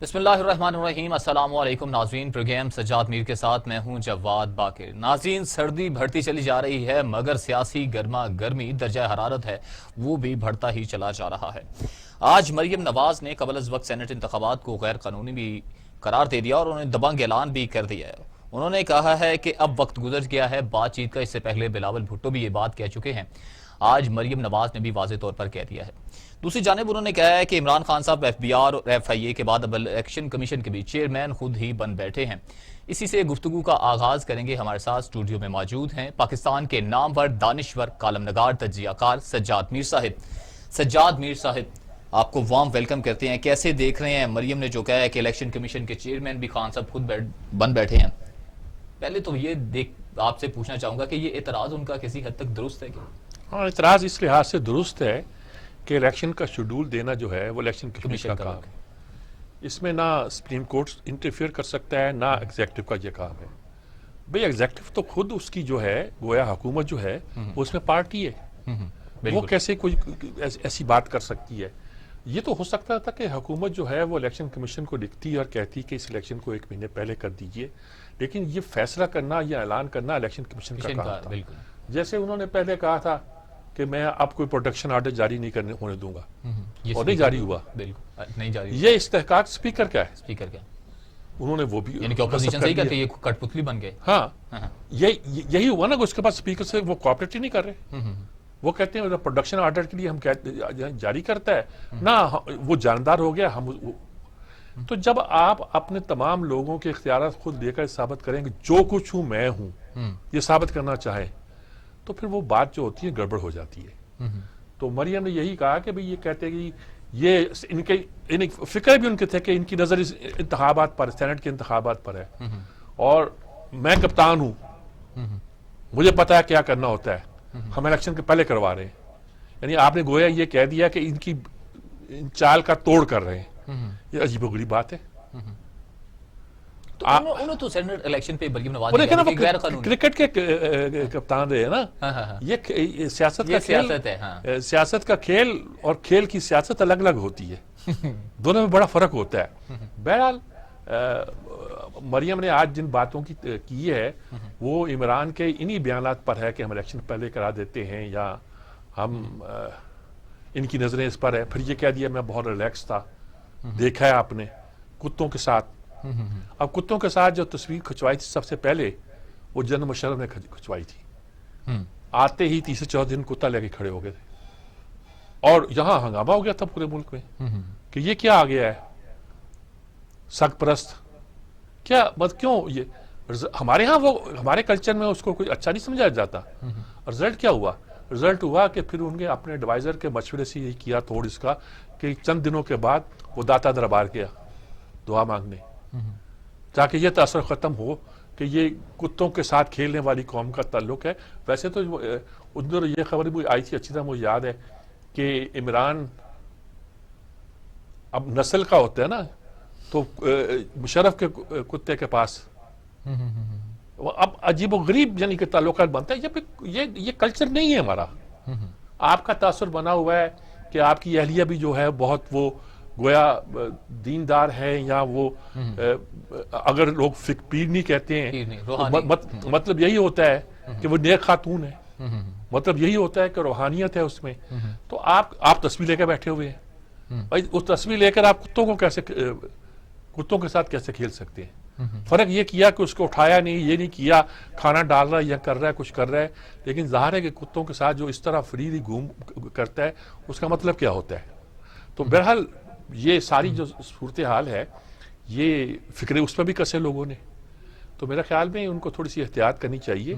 بسم اللہ الرحمن الرحیم۔ السلام علیکم ناظرین، پروگرام سجاد میر کے ساتھ میں ہوں جواد باقر۔ ناظرین، سردی بڑھتی چلی جا رہی ہے مگر سیاسی گرما گرمی درجہ حرارت ہے وہ بھی بڑھتا ہی چلا جا رہا ہے۔ آج مریم نواز نے قبل از وقت سینٹ انتخابات کو غیر قانونی بھی قرار دے دیا اور انہوں نے دبنگ اعلان بھی کر دیا ہے۔ انہوں نے کہا ہے کہ اب وقت گزر گیا ہے بات چیت کا۔ اس سے پہلے بلاول بھٹو بھی یہ بات کہہ چکے ہیں، آج مریم نواز نے بھی واضح طور پر کہہ دیا ہے۔ دوسری جانب انہوں نے کہا ہے کہ عمران خان صاحب ایف بی آر اور ایف آئی اے کے بعد اب الیکشن کمیشن کے بھی چیئرمین خود ہی بن بیٹھے ہیں۔ اسی سے گفتگو کا آغاز کریں گے۔ ہمارے ساتھ اسٹوڈیو میں موجود ہیں پاکستان کے نامور دانشور کالم نگار تجزیہ کار سجاد میر صاحب۔ سجاد میر صاحب، آپ کو وارم ویلکم کرتے ہیں۔ کیسے دیکھ رہے ہیں مریم نے جو کہا ہے کہ الیکشن کمیشن کے چیئرمین بھی خان صاحب خود بن بیٹھے ہیں؟ پہلے تو یہ آپ سے پوچھنا چاہوں گا کہ یہ اعتراض ان کا کسی حد تک درست ہے کیا؟ ہاں، اعتراض اس لحاظ سے درست ہے کہ الیکشن کا شیڈول دینا جو ہے وہ الیکشن کمیشن کا کام ہے۔ اس میں نہ سپریم کورٹ انٹرفیئر کر سکتا ہے نہ ایگزیکٹو کا یہ کام ہے۔ بھئی ایگزیکٹو تو خود اس کی جو ہے گویا حکومت جو ہے وہ اس میں پارٹی ہے، وہ کیسے کوئی ایسی بات کر سکتی ہے؟ یہ تو ہو سکتا تھا کہ حکومت جو ہے وہ الیکشن کمیشن کو لکھتی اور کہتی کہ اس الیکشن کو 1 مہینے پہلے کر دیجئے، لیکن یہ فیصلہ کرنا یا اعلان کرنا الیکشن کمیشن کا کام تھا۔ جیسے انہوں نے پہلے کہا تھا کہ میں اب کوئی پروٹیکشن آرڈر جاری نہیں ہونے دوں گا، اور نہیں جاری ہوا۔ یہ استحقاق سپیکر کا ہے۔ سپیکر کیا انہوں نے وہ بھی یعنی کہ اپوزیشن سے ہی کہتے ہیں یہ کٹ پتلی بن گئے۔ ہاں، یہی ہوا نا کہ اس کے بعد سپیکر سے وہ کوآپریٹ ہی نہیں کر رہے۔ وہ کہتے ہیں پروڈکشن آرڈر کے لیے ہم جاری کرتا ہے نہ، وہ جاندار ہو گیا ہم۔ تو جب آپ اپنے تمام لوگوں کے اختیارات خود لے کر ثابت کریں کہ جو کچھ ہوں میں ہوں، یہ ثابت کرنا چاہیں، تو پھر وہ بات جو ہوتی ہے گڑبڑ ہو جاتی ہے۔ تو مریم نے یہی کہا کہ بھئی یہ کہتے ہیں کہ یہ ان کے فکر بھی ان کے تھے کہ ان کی نظر اس انتخابات پر، سینٹ کے انتخابات پر ہے، اور میں کپتان ہوں، مجھے پتا ہے کیا کرنا ہوتا ہے، ہم الیکشن کے پہلے کروا رہے ہیں۔ یعنی آپ نے گویا یہ کہہ دیا کہ ان کی چال کا توڑ کر رہے ہیں۔ یہ عجیب و غریب بات ہے۔ انہوں تو سینٹ الیکشن پہ مریم نواز نے کہا کہ غیر قانونی۔ کرکٹ کے کپتان رہے ہیں نا، یہ سیاست کا کھیل ہے۔ سیاست کا کھیل اور کھیل کی سیاست الگ الگ ہوتی ہے، دونوں میں بڑا فرق ہوتا ہے۔ بہرحال مریم نے آج جن باتوں کی ہے وہ عمران کے انہی بیانات پر ہے کہ ہم الیکشن پہلے کرا دیتے ہیں یا ہم ان کی نظریں اس پر ہے۔ پھر یہ کہہ دیا میں بہت ریلیکس تھا، دیکھا ہے آپ نے کتوں کے ساتھ۔ اب کتوں کے ساتھ جو تصویر کھنچوائی تھی سب سے پہلے وہ جنرل مشرف نے کھنچوائی تھی۔ آتے ہی تیسرے چوتھے دن کتا لے کے کھڑے ہو گئے تھے، اور یہاں ہنگامہ ہو گیا تھا پورے ملک میں کہ یہ کیا آ گیا ہے، سگ پرست کیا، کیوں یہ ہمارے ہاں وہ ہمارے کلچر میں اس کو کوئی اچھا نہیں سمجھا جاتا۔ رزلٹ کیا ہوا؟ رزلٹ ہوا کہ پھر ان کے اپنے ایڈوائزر کے مشورے سے یہی کیا توڑ اس کا کہ چند دنوں کے بعد وہ داتا دربار گیا دعا مانگنے، تاکہ یہ تاثر ختم ہو کہ یہ کتوں کے ساتھ کھیلنے والی قوم کا تعلق ہے۔ ویسے تو ادھر یہ خبر بھی آئی تھی، اچھی طرح مجھے یاد ہے کہ عمران اب نسل کا ہوتا ہے نا، تو مشرف کے کتے کے پاس اب عجیب و غریب یعنی کہ تعلقات بنتا ہے۔ یہ کلچر نہیں ہے ہمارا۔ آپ کا تاثر بنا ہوا ہے کہ آپ کی اہلیہ بھی جو ہے بہت وہ گویا دیندار ہے، یا وہ اگر لوگ پیر نہیں کہتے ہیں، مطلب یہی ہوتا ہے کہ وہ نیک خاتون ہے، مطلب یہی ہوتا ہے کہ روحانیت ہے اس میں۔ تو آپ تصویر لے کے بیٹھے ہوئے ہیں، اس تصویر لے کر آپ کتوں کے ساتھ کیسے کھیل سکتے ہیں؟ فرق یہ کیا کہ اس کو اٹھایا نہیں، یہ نہیں کیا کھانا ڈال رہا ہے یا کر رہا ہے کچھ کر رہا ہے، لیکن ظاہر ہے کہ کتوں کے ساتھ جو اس طرح فریلی گھوم کرتا ہے اس کا مطلب کیا ہوتا ہے۔ تو بہرحال یہ ساری جو صورتحال ہے یہ فکرے اس پہ بھی کسے لوگوں نے، تو میرے خیال میں ان کو تھوڑی سی احتیاط کرنی چاہیے۔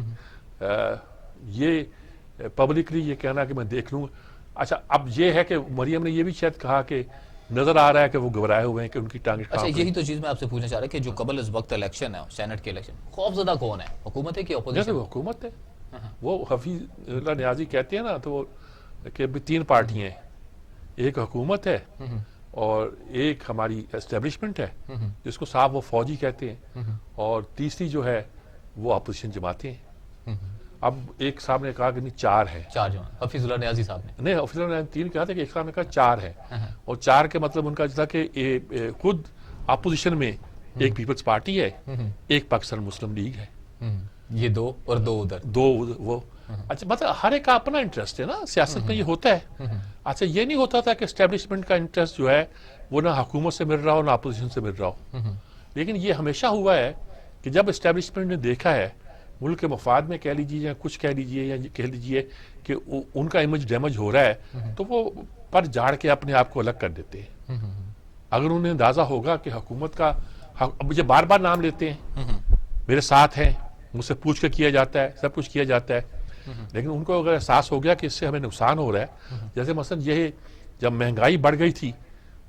یہ پبلکلی یہ کہنا کہ میں دیکھ لوں، اچھا اب یہ ہے کہ مریم نے یہ بھی شاید کہا کہ نظر آ رہا ہے کہ وہ گھبرائے ہوئے ہیں کہ ان کی ٹانگیں کانپ رہی ہیں۔ اچھا، یہی تو چیز میں آپ سے پوچھنا چاہ رہا کہ جو قبل از وقت الیکشن ہے سینٹ کے الیکشن، خوف زدہ کون ہے، حکومت ہے کہ اپوزیشن؟ جیسے وہ حکومت ہے، وہ حفیظ اللہ نیازی کہتے ہیں نا، تو وہ کہ 3 پارٹیاں ہیں، ایک حکومت ہے اور ایک ہماری اسٹیبلشمنٹ ہے جس کو صاحب وہ فوجی کہتے ہیں، اور تیسری جو ہے وہ اپوزیشن جماعتیں ہیں۔ اب ایک صاحب نے کہا کہ نہیں 4 ہے، 4 جماعت حفیظ اللہ نیازی صاحب نے، نہیں حفیظ اللہ نے 3 کہا تھا کہ ایک صاحب نے کہا 4 ہے، اور 4 کے مطلب ان کا تھا کہ خود اپوزیشن میں ایک پیپلز پارٹی ہے, ایک پاکستان مسلم لیگ ہے, یہ دو اور دو ادھر, دو وہ. اچھا مطلب ہر ایک کا اپنا انٹرسٹ ہے نا سیاست میں, یہ ہوتا ہے. اچھا یہ نہیں ہوتا تھا کہ اسٹیبلشمنٹ کا انٹرسٹ جو ہے وہ نہ حکومت سے مل رہا ہو نہ اپوزیشن سے مل رہا ہو, لیکن یہ ہمیشہ ہوا ہے کہ جب اسٹیبلشمنٹ نے دیکھا ہے ملک کے مفاد میں کہہ لیجیے یا کچھ کہہ لیجیے یا کہہ لیجیے کہ ان کا امیج ڈیمیج ہو رہا ہے, تو وہ پر جھاڑ کے اپنے آپ کو الگ کر دیتے ہیں. اگر انہیں اندازہ ہوگا کہ حکومت کا, مجھے بار بار نام لیتے ہیں, میرے ساتھ ہیں, مجھ سے پوچھ کے کیا جاتا ہے, سب کچھ کیا جاتا ہے, لیکن ان کو اگر احساس ہو گیا کہ اس سے ہمیں نقصان ہو رہا ہے, جیسے مثلا یہ جب مہنگائی بڑھ گئی تھی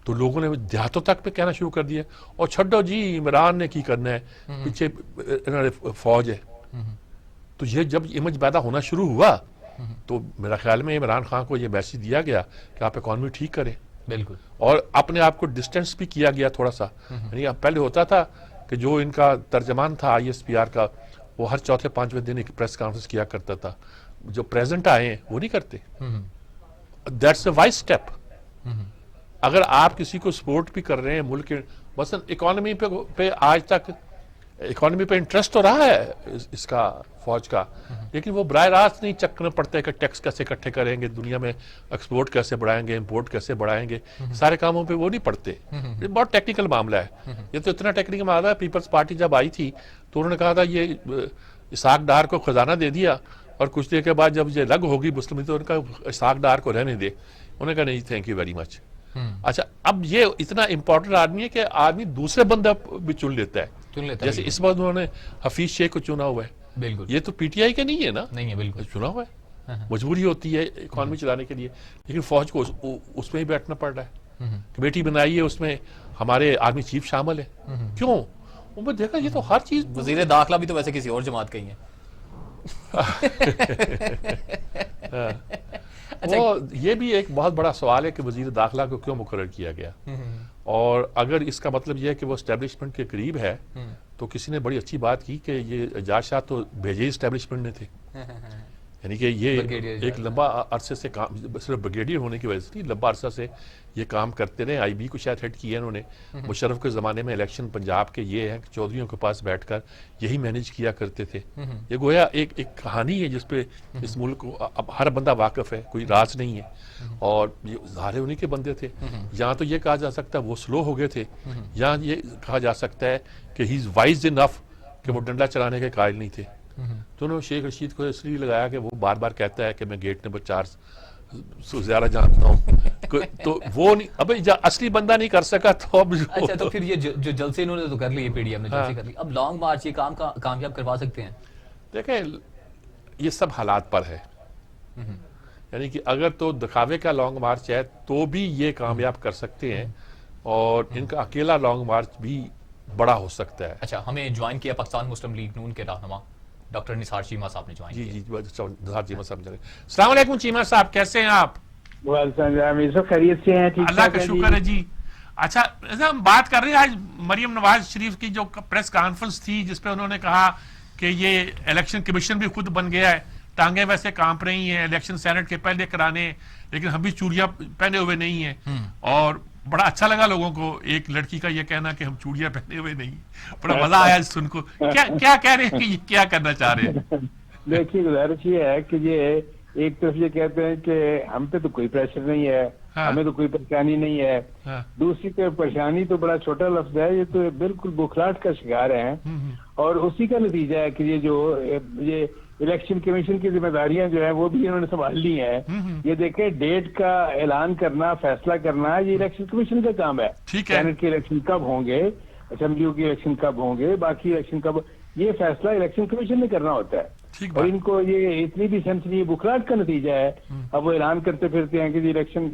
تو لوگوں نے دیہاتوں تک پہ کہنا شروع کر دیا, اور چھڈو جی عمران نے کی کرنا ہے, پیچھے فوج ہے. تو یہ جب امیج پیدا ہونا شروع ہوا تو میرا خیال میں عمران خان کو یہ میسج دیا گیا کہ آپ اکانومی ٹھیک کریں. بالکل. اور اپنے آپ کو ڈسٹینس بھی کیا گیا تھوڑا سا. یعنی پہلے ہوتا تھا کہ جو ان کا ترجمان تھا ISPR کا, وہ ہر چوتھے پانچویں دن ایک پریس کانفرنس کیا کرتا تھا. جو پریزنٹ آئے ہیں وہ نہیں کرتے. That's a wise step. اگر آپ کسی کو سپورٹ بھی کر رہے ہیں ملک کے, مثلا اکانومی پہ آج تک اکانومی پہ انٹرسٹ تو رہا ہے اس کا فوج کا, لیکن وہ براہ راست نہیں چکنا پڑتا ہے کہ ٹیکس کیسے اکٹھے کریں گے, دنیا میں ایکسپورٹ کیسے بڑھائیں گے, امپورٹ کیسے بڑھائیں گے, سارے کاموں پہ وہ نہیں پڑتے. یہ بہت ٹیکنیکل معاملہ ہے. یہ تو اتنا ٹیکنیکل معاملہ ہے, پیپلز پارٹی جب آئی تھی تو انہوں نے کہا تھا یہ اسحاق ڈار کو خزانہ دے دیا, اور کچھ دیر کے بعد جب یہ لگ ہوگی مسلم تو ان کا اسحاق ڈار کو رہنے دے. انہوں نے کہا نہیں تھینک یو ویری مچ. اچھا اب یہ اتنا امپورٹنٹ آدمی ہے کہ آدمی دوسرے بندہ بھی چن لیتا ہے, جیسے اس بار انہوں نے حفیظ شیخ کو چنا ہوا ہے. بالکل. یہ تو PTI کا نہیں ہے نا, نہیں ہے, بالکل چنا ہوا ہے, مجبوری ہوتی ہے اکانومی چلانے کے لیے, لیکن فوج کو اس میں ہی بیٹھنا پڑ رہا ہے. کمیٹی بنائی ہے, اس میں ہمارے آرمی چیف شامل ہے. کیوں؟ میں دیکھا یہ تو ہر چیز. وزیر داخلہ بھی تو ویسے کسی اور جماعت کا ہی ہے. وہ یہ بھی ایک بہت بڑا سوال ہے کہ وزیر داخلہ کو کیوں مقرر کیا گیا, اور اگر اس کا مطلب یہ ہے کہ وہ اسٹیبلشمنٹ کے قریب ہے تو کسی نے بڑی اچھی بات کی کہ یہ اعجاز شاہ تو بھیجے اسٹیبلشمنٹ نے تھے. یعنی کہ یہ ایک لمبا عرصے سے کام, صرف بریگیڈیئر ہونے کی وجہ سے نہیں, لمبا عرصہ سے یہ کام کرتے رہے. IB کو شاید ہیڈ کیا انہوں نے. مشرف کے زمانے میں الیکشن پنجاب کے یہ ہے کہ چودھریوں کے پاس بیٹھ کر یہی مینیج کیا کرتے تھے. یہ گویا ایک کہانی ہے جس پہ اس ملک کو اب ہر بندہ واقف ہے, کوئی راز نہیں ہے, اور یہ ظاہر انہیں کے بندے تھے. یہاں تو یہ کہا جا سکتا ہے وہ سلو ہو گئے تھے, یہاں یہ کہا جا سکتا ہے کہ ہی از وائز انف کہ وہ ڈنڈا چلانے کے قائل نہیں تھے. تو انہوں نے شیخ رشید کو اس لیے لگایا کہ وہ بار بار کہتا ہے کہ میں گیٹ نمبر 4 سے زیادہ جانتا ہوں, تو وہ نہیں, اب اصلی بندہ نہیں کر سکا تو اب. اچھا تو پھر یہ جو جلسے انہوں نے تو کر لی, PDM نے جلسے کر لی, اب لانگ مارچ یہ کام کامیاب کروا سکتے ہیں؟ دیکھیں یہ سب حالات پر ہے. یعنی کہ اگر تو دکھاوے کا لانگ مارچ ہے تو بھی یہ کامیاب کر سکتے ہیں, اور ان کا اکیلا لانگ مارچ بھی بڑا ہو سکتا ہے. اچھا, ہمیں جوائن کیا پاکستان مسلم لیگ نون کے رہنما ڈاکٹر نثار چیمہ صاحب نے جوائن کیا. جی نثار چیمہ صاحب. السلام علیکم چیمہ صاحب, کیسے ہیں آپ؟ خیریت سے ہیں؟ اللہ کا شکر ہے جی. اچھا ہم بات کر رہے ہیں آج مریم نواز شریف کی جو پریس کانفرنس تھی جس پہ انہوں نے کہا کہ یہ الیکشن کمیشن بھی خود بن گیا ہے, ٹانگیں ویسے کانپ رہی ہیں, الیکشن سینٹ کے پہلے کرانے, لیکن ہم بھی چوڑیاں پہنے ہوئے نہیں ہیں. اور بڑا اچھا لگا لوگوں کو ایک لڑکی کا یہ کہنا کہ ہم چوڑیاں پہنے ہوئے نہیں, بڑا مزہ آیا سن کو. کیا کہہ رہے ہیں کہ یہ کیا کرنا چاہ رہے ہیں؟ دیکھیے گزارش یہ ہے کہ یہ ایک طرف یہ کہتے ہیں کہ ہم پہ تو کوئی پریشر نہیں ہے, ہمیں تو کوئی پریشانی نہیں ہے. دوسری طرف پریشانی تو بڑا چھوٹا لفظ ہے, یہ تو بالکل بخلاہٹ کا شکار ہیں, اور اسی کا نتیجہ ہے کہ یہ الیکشن کمیشن کی ذمہ داریاں جو ہیں وہ بھی انہوں نے سنبھال لی ہیں. یہ دیکھیں ڈیٹ کا اعلان کرنا, فیصلہ کرنا, یہ الیکشن کمیشن کا کام ہے. سینٹ کے الیکشن کب ہوں گے, اسمبلیوں کے الیکشن کب ہوں گے, باقی الیکشن کب, یہ فیصلہ الیکشن کمیشن نے کرنا ہوتا ہے. اور ان کو یہ اتنی بھی سینس نہیں, بخلاہٹ کا نتیجہ ہے. اب وہ اعلان کرتے پھرتے ہیں کہ الیکشن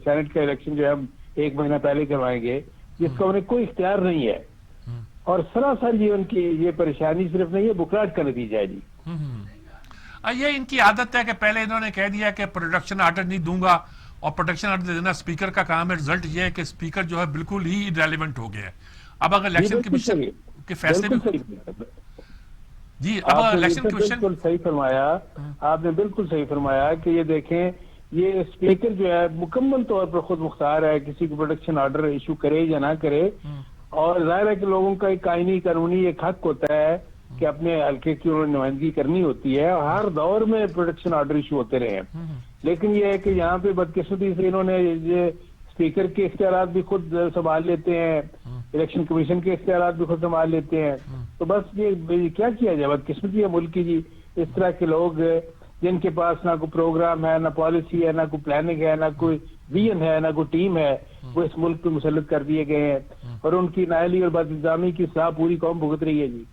سینٹ کا الیکشن جو ہے ہم 1 مہینہ پہلے کروائیں گے, جس کا انہیں کوئی اختیار نہیں ہے. اور سراسر یہ ان کی یہ پریشانی صرف نہیں ہے, بخلاہٹ کا نتیجہ ہے. جی یہ ان کی عادت ہے کہ پہلے انہوں نے کہہ دیا کہ پروڈکشن آرڈر نہیں دوں گا, اور پروڈکشن آرڈر دینا اسپیکر کا کام ہے. رزلٹ یہ ہے کہ اسپیکر جو ہے بالکل ہی ریلیونٹ ہو گیا ہے. اب اگر الیکشن کمیشن کے فیصلے جی اب الیکشن کمیشن بالکل صحیح فرمایا آپ نے, بالکل صحیح فرمایا کہ یہ دیکھیں یہ اسپیکر جو ہے مکمل طور پر خود مختار ہے کسی کو پروڈکشن آرڈر ایشو کرے یا نہ کرے. اور ظاہر ہے کہ لوگوں کا ایک آئینی قانونی ایک حق ہوتا ہے کہ اپنے حلقے کی انہوں نے نمائندگی کرنی ہوتی ہے، اور ہر دور میں پروٹیکشن آرڈر ایشو ہوتے رہے ہیں. لیکن یہ ہے کہ یہاں پہ بدقسمتی سے انہوں نے یہ اسپیکر کے اختیارات بھی خود سنبھال لیتے ہیں، الیکشن کمیشن کے اختیارات بھی خود سنبھال لیتے ہیں. تو بس یہ کیا کیا جائے، بدقسمتی ہے ملک کی جی. اس طرح کے لوگ جن کے پاس نہ کوئی پروگرام ہے، نہ پالیسی ہے، نہ کوئی پلاننگ ہے، نہ کوئی ویژن ہے، نہ کوئی ٹیم ہے، وہ اس ملک پہ مسلط کر دیے گئے ہیں، اور ان کی نااہلی اور بد انتظامی کی سزا پوری قوم بھگت رہی ہے جی.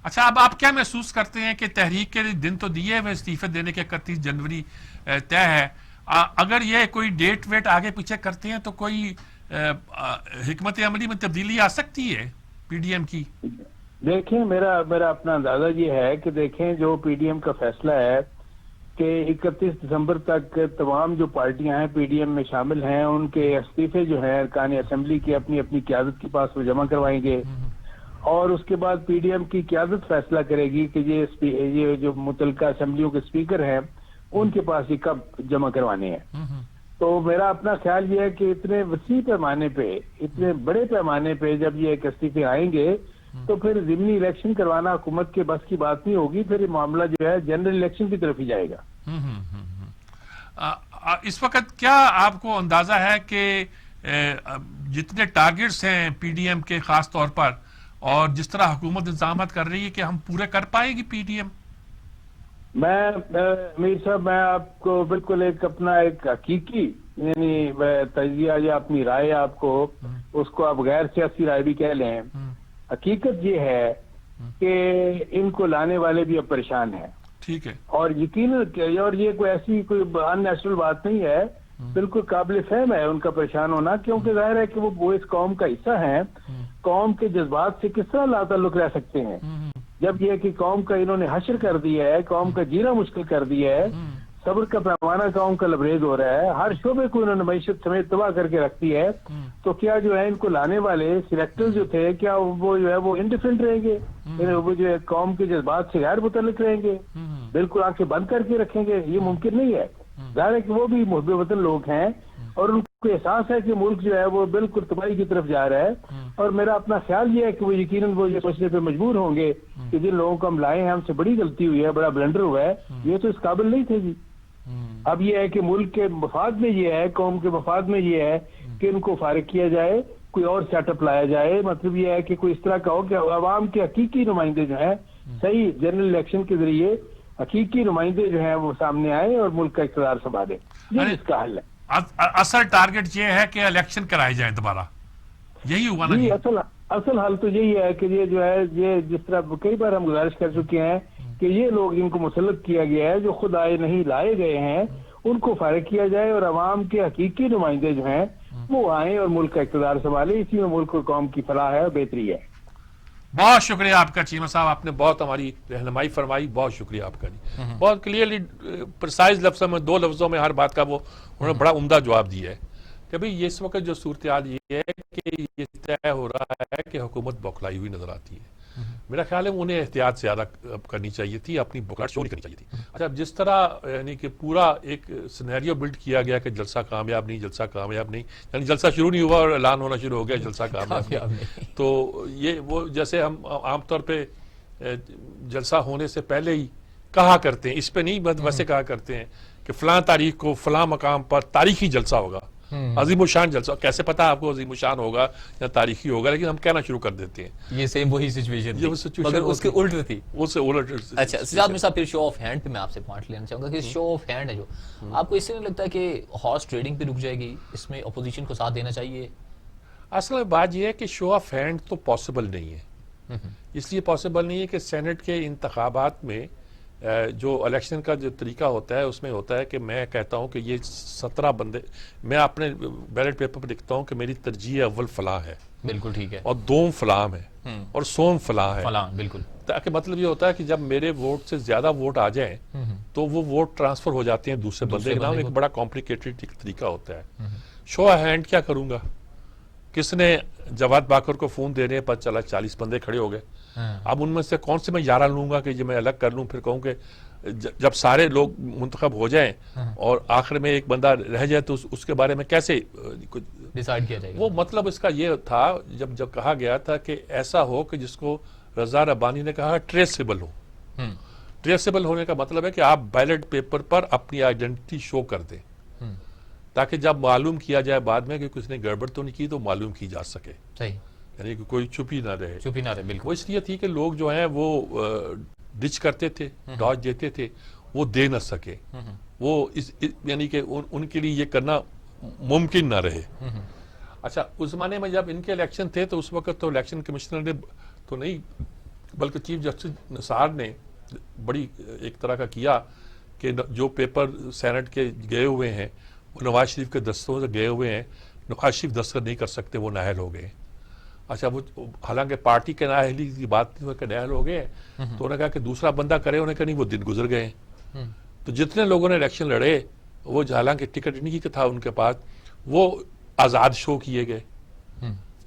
اچھا، اب آپ کیا محسوس کرتے ہیں کہ تحریک کے دن تو دیے ہوئے استعفے دینے کے 31 جنوری طے ہے، اگر یہ کوئی ڈیٹ ویٹ آگے پیچھے کرتے ہیں تو کوئی حکمت عملی میں تبدیلی آ سکتی ہے پی ڈی ایم کی؟ دیکھیں، میرا اپنا اندازہ یہ ہے کہ دیکھیں جو پی ڈی ایم کا فیصلہ ہے کہ 31 دسمبر تک تمام جو پارٹیاں ہیں پی ڈی ایم میں شامل ہیں، ان کے استعفے جو ہیں ارکان اسمبلی کی اپنی اپنی قیادت کے پاس وہ جمع کروائیں گے، اور اس کے بعد پی ڈی ایم کی قیادت فیصلہ کرے گی کہ یہ جو متعلقہ اسمبلیوں کے اسپیکر ہیں ان کے پاس یہ کب جمع کروانے ہیں. تو میرا اپنا خیال یہ ہے کہ اتنے وسیع پیمانے پہ، اتنے بڑے پیمانے پہ جب یہ ایک استعفے آئیں گے تو پھر ضمنی الیکشن کروانا حکومت کے بس کی بات نہیں ہوگی، پھر یہ معاملہ جو ہے جنرل الیکشن کی طرف ہی جائے گا. اس وقت کیا آپ کو اندازہ ہے کہ جتنے ٹارگٹس ہیں پی ڈی ایم کے خاص طور پر، اور جس طرح حکومت انتظامات کر رہی ہے، کہ ہم پورے کر پائے گی پی ڈی ایم؟ امیر صاحب، میں آپ کو بالکل اپنا ایک حقیقی یعنی تجزیہ یا اپنی رائے، آپ کو اس کو آپ غیر سیاسی رائے بھی کہہ لیں، حقیقت یہ ہے کہ ان کو لانے والے بھی اب پریشان ہیں. ٹھیک ہے. اور یقیناً، اور یہ کوئی ایسی کوئی ان نیچرل بات نہیں ہے، بالکل قابل فہم ہے ان کا پریشان ہونا، کیونکہ ظاہر ہے کہ وہ اس قوم کا حصہ ہیں. قوم کے جذبات سے کس طرح لا تعلق رہ سکتے ہیں جب یہ کہ قوم کا انہوں نے حشر کر دیا ہے، قوم کا جینا مشکل کر دیا ہے، صبر کا پیمانہ قوم کا لبریز ہو رہا ہے، ہر شعبے کو انہوں نے معیشت سمیت تباہ کر کے رکھ دی ہے. تو کیا جو ہے ان کو لانے والے سلیکٹر جو تھے، کیا وہ جو ہے وہ انڈیفرنٹ رہیں گے؟ وہ جو ہے قوم کے جذبات سے غیر متعلق رہیں گے، بالکل آنکھیں بند کر کے رکھیں گے؟ یہ ممکن نہیں ہے. ظاہر ہے کہ وہ بھی محب وطن لوگ ہیں، اور ان کو احساس ہے کہ ملک جو ہے وہ بالکل تباہی کی طرف جا رہا ہے. اور میرا اپنا خیال یہ ہے کہ وہ یقیناً وہ یہ سوچنے پہ مجبور ہوں گے کہ جن لوگوں کو ہم لائے ہیں ہم سے بڑی غلطی ہوئی ہے، بڑا بلنڈر ہوا ہے، یہ تو اس قابل نہیں تھے جی. اب یہ ہے کہ ملک کے مفاد میں یہ ہے، قوم کے مفاد میں یہ ہے کہ ان کو فارغ کیا جائے، کوئی اور سیٹ اپ لایا جائے. مطلب یہ ہے کہ کوئی اس طرح کا ہو کہ عوام کے حقیقی نمائندے جو ہیں صحیح جنرل الیکشن کے ذریعے حقیقی نمائندے جو ہیں وہ سامنے آئے اور ملک کا اقتدار سنبھالے. یہ اس کا حل ہے. اصل ٹارگٹ یہ ہے کہ الیکشن کرائے جائیں دوبارہ، یہی ہوا نا جی؟ اصل حل تو یہی ہے کہ یہ جو ہے، یہ جس طرح کئی بار ہم گزارش کر چکے ہیں کہ یہ لوگ جن کو مسلط کیا گیا ہے، جو خود آئے نہیں لائے گئے ہیں، ان کو فارغ کیا جائے اور عوام کے حقیقی نمائندے جو ہیں وہ آئیں اور ملک کا اقتدار سنبھالے. اسی میں ملک اور قوم کی فلاح ہے اور بہتری ہے. بہت شکریہ آپ کا چیمہ صاحب، آپ نے بہت ہماری رہنمائی فرمائی. بہت شکریہ آپ کا جی. بہت کلیئرلی پرسائز لفظوں میں، 2 لفظوں میں ہر بات کا وہ انہوں نے بڑا عمدہ جواب دیا ہے کہ بھئی اس وقت جو صورتحال یہ ہے کہ یہ طے ہو رہا ہے کہ حکومت بوکھلائی ہوئی نظر آتی ہے. میرا خیال ہے انہیں احتیاط زیادہ کرنی چاہیے تھی، اپنی بوکھلاہٹ شو نہیں کرنی چاہیے تھی. اچھا، جس طرح یعنی کہ پورا ایک سینیریو بلڈ کیا گیا کہ جلسہ کامیاب نہیں، جلسہ کامیاب نہیں، یعنی جلسہ شروع نہیں ہوا اور اعلان ہونا شروع ہو گیا جلسہ کامیاب نہیں. تو یہ وہ جیسے ہم عام طور پہ جلسہ ہونے سے پہلے ہی کہا کرتے ہیں، اس پہ نہیں ویسے کہا کرتے ہیں کہ فلاں تاریخ کو فلاں مقام پر تاریخی جلسہ ہوگا، عظیم الشان جلسہ. کیسے پتا آپ کو عظیم الشان ہوگا یا تاریخی ہوگا، لیکن ہم کہنا شروع کر دیتے ہیں. یہ سیم وہی سچویشن تھی مگر اس کے الٹ تھی. اس سے الٹ. اچھا سجاد مرزا، پھر شو آف ہینڈ پہ میں آپ سے پوائنٹ لینا چاہوں گا کہ شو آف ہینڈ ہے جو آپ کو اس سے نہیں لگتا کہ ہارس ٹریڈنگ پہ رک جائے گی؟ اس میں اپوزیشن کو ساتھ دینا چاہیے. اصل میں بات یہ ہے کہ شو آف ہینڈ تو پاسبل نہیں ہے. اس لیے پاسبل نہیں ہے کہ سینٹ کے انتخابات میں جو الیکشن کا جو طریقہ ہوتا ہے اس میں ہوتا ہے کہ میں کہتا ہوں کہ یہ 17 بندے، میں اپنے بیلٹ پیپر پر لکھتا ہوں کہ میری ترجیح اول فلاں ہے، بالکل ٹھیک ہے، اور دوم فلاں ہے اور سوم فلاں ہے، فلاں بالکل. تاکہ مطلب یہ ہوتا ہے کہ جب میرے ووٹ سے زیادہ ووٹ آ جائیں تو وہ ووٹ ٹرانسفر ہو جاتے ہیں دوسرے بندے کے نام. ایک بڑا کمپلیکیٹڈ طریقہ ہوتا ہے. شو آف ہینڈ کیا کروں گا؟ کس نے جواد باقر کو فون دینے پر چلا 40 بندے کھڑے ہو گئے. اب ان میں سے کون سے میں 11 لوں گا کہ یہ میں الگ کر لوں؟ پھر کہوں کہ جب سارے لوگ منتخب ہو جائیں اور آخر میں ایک بندہ رہ جائے تو اس کے بارے میں کیسے ڈیسائیڈ کیا جائے گا. وہ مطلب اس کا یہ تھا جب کہا گیا تھا کہ ایسا ہو کہ جس کو رضا ربانی نے کہا ٹریسیبل ہو. ٹریسیبل ہونے کا مطلب ہے کہ آپ بیلٹ پیپر پر اپنی آئیڈینٹی شو کر دیں تاکہ جب معلوم کیا جائے بعد میں کہ کسی نے گڑبڑ تو نہیں کی تو معلوم کی جا سکے. صحیح. یعنی کہ کوئی چھپی نہ رہے. بالکل. وہ اس لیے تھی کہ لوگ جو ہیں وہ ڈچ کرتے تھے, ڈاج دیتے تھے, وہ دے نہ سکے. وہ یعنی کہ ان کے لیے یہ کرنا ممکن نہ رہے. اچھا, اس زمانے میں جب ان کے الیکشن تھے تو اس وقت تو الیکشن کمشنر نے تو نہیں بلکہ چیف جسٹس نثار نے بڑی ایک طرح کا کیا کہ جو پیپر سینٹ کے گئے ہوئے ہیں وہ نواز شریف کے دستوں سے گئے ہوئے ہیں, نواز شریف دستخط نہیں کر سکتے, وہ نااہل ہو گئے. اچھا, وہ حالانکہ پارٹی کے نااہلی کی بات نہیں کہ نااہل ہو گئے تو انہوں نے کہا کہ دوسرا بندہ کرے, انہوں نے کہا نہیں وہ دن گزر گئے. تو جتنے لوگوں نے الیکشن لڑے وہ حالانکہ ٹکٹ نہیں کی تھا ان کے پاس, وہ آزاد شو کیے گئے.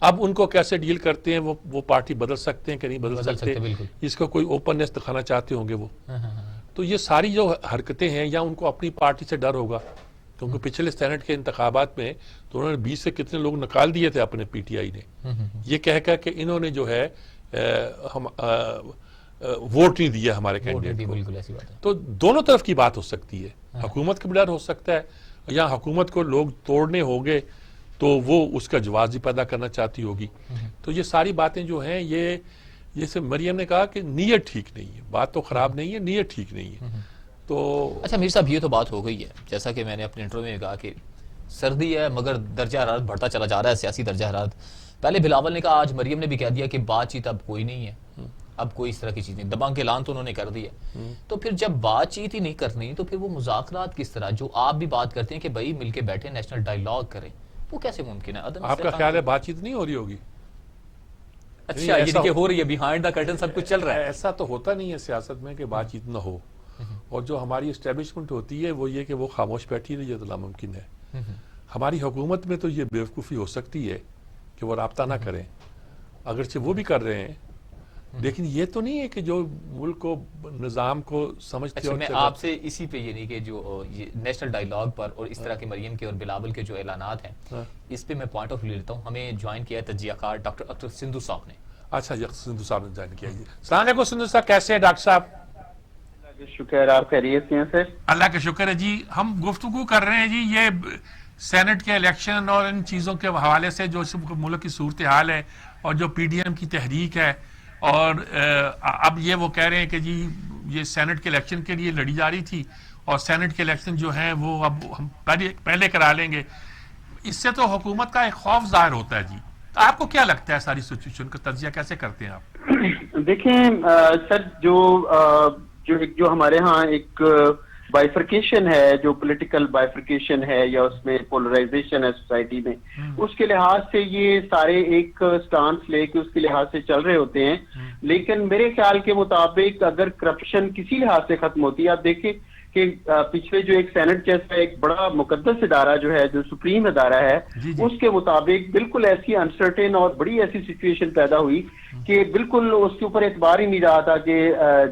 اب ان کو کیسے ڈیل کرتے ہیں, وہ پارٹی بدل سکتے ہیں کہ نہیں بدل سکتے, اس کو کوئی اوپننس دکھانا چاہتے ہوں گے وہ. تو یہ ساری جو حرکتیں ہیں, یا ان کو اپنی پارٹی سے ڈر ہوگا کیونکہ پچھلے سینٹ کے انتخابات میں تو انہوں نے 20 سے کتنے لوگ نکال دیے تھے اپنے پی ٹی آئی نے, یہ کہہ کر کہ انہوں نے جو ہے ووٹ نہیں دیا ہمارے کینڈیڈیٹ کو. تو دونوں طرف کی بات ہو سکتی ہے, حکومت کا بھی ڈر ہو سکتا ہے, یا حکومت کو لوگ توڑنے ہوں گے تو وہ اس کا جواز ہی پیدا کرنا چاہتی ہوگی. تو یہ ساری باتیں جو ہیں, یہ جیسے مریم نے کہا کہ نیت ٹھیک نہیں ہے, بات تو خراب نہیں ہے, نیت ٹھیک نہیں ہے. تو اچھا میر صاحب, یہ تو بات ہو گئی ہے, جیسا کہ میں نے اپنے انٹرویو میں کہا کہ سردی ہے مگر درجہ حرارت بڑھتا چلا جا رہا ہے, سیاسی درجہ حرارت. پہلے بلاول نے کہا, آج مریم نے بھی کہہ دیا کہ بات چیت اب کوئی نہیں ہے, اب کوئی اس طرح کی چیز نہیں. دبنگ کے اعلان تو انہوں نے کر دیا. تو پھر جب بات چیت ہی نہیں کرنی تو پھر وہ مذاکرات کس طرح, جو آپ بھی بات کرتے ہیں کہ بھائی مل کے بیٹھے نیشنل ڈائیلاگ کریں, وہ کیسے ممکن ہے؟ آپ کا خیال ہے بات چیت نہیں ہو رہی ہوگی؟ اچھا, یہ کہ ہو رہی ہے, بیہائنڈ دا کرٹن سب کچھ چل رہا ہے. ایسا تو ہوتا نہیں ہے سیاست میں کہ بات چیت نہ ہو, اور جو ہماری اسٹیبلشمنٹ ہوتی ہے وہ یہ کہ وہ خاموش بیٹھی رہی ہے تو ناممکن ہے. ہماری حکومت میں تو یہ بیوقوفی ہو سکتی ہے کہ وہ رابطہ نہ کریں, اگرچہ وہ بھی کر رہے ہیں, لیکن یہ تو نہیں ہے کہ جو ملک کو نظام کو سمجھتے ہیں. میں آپ سے اسی پہ یہ نہیں کہ جو نیشنل ڈائیلاگ پر اور اس طرح کے مریم کے اور بلاول کے جو اعلانات ہیں, اس پہ میں پوائنٹ آف ویو لیتا ہوں. ہمیں جوائن کیا ہے تجزیہ کار ڈاکٹر اختر سندھو صاحب نے. اچھا, سندھو صاحب نے جوائن کیا. السلام علیکم سندھو صاحب, کیسے ہیں ڈاکٹر صاحب؟ شکر, آپ خیریت سے ہیں سر؟ اللہ کا شکر ہے جی. ہم گفتگو کر رہے ہیں جی یہ سینٹ کے الیکشن اور ان چیزوں کے حوالے سے جو ملک کی صورتحال ہے اور جو پی ڈی ایم کی تحریک ہے, اور اب یہ وہ کہہ رہے ہیں کہ جی یہ سینٹ کے الیکشن کے لیے لڑی جا رہی تھی اور سینٹ کے الیکشن جو ہیں وہ اب ہم پہلے کرا لیں گے. اس سے تو حکومت کا ایک خوف ظاہر ہوتا ہے جی. تو آپ کو کیا لگتا ہے ساری سچویشن کا تجزیہ کیسے کرتے ہیں آپ؟ دیکھیں سر, جو ہمارے ہاں ایک بائیفرکیشن ہے, جو پولیٹیکل بائیفرکیشن ہے یا اس میں پولرائزیشن ہے سوسائٹی میں, اس کے لحاظ سے یہ سارے ایک سٹانس لے کے اس کے لحاظ سے چل رہے ہوتے ہیں. لیکن میرے خیال کے مطابق اگر کرپشن کسی لحاظ سے ختم ہوتی ہے, آپ دیکھیں کہ پچھلے جو ایک سینٹ جیسا ایک بڑا مقدس ادارہ جو ہے, جو سپریم ادارہ ہے, اس کے مطابق بالکل ایسی انسرٹن اور بڑی ایسی سچویشن پیدا ہوئی کہ بالکل اس کے اوپر اعتبار ہی نہیں رہا تھا کہ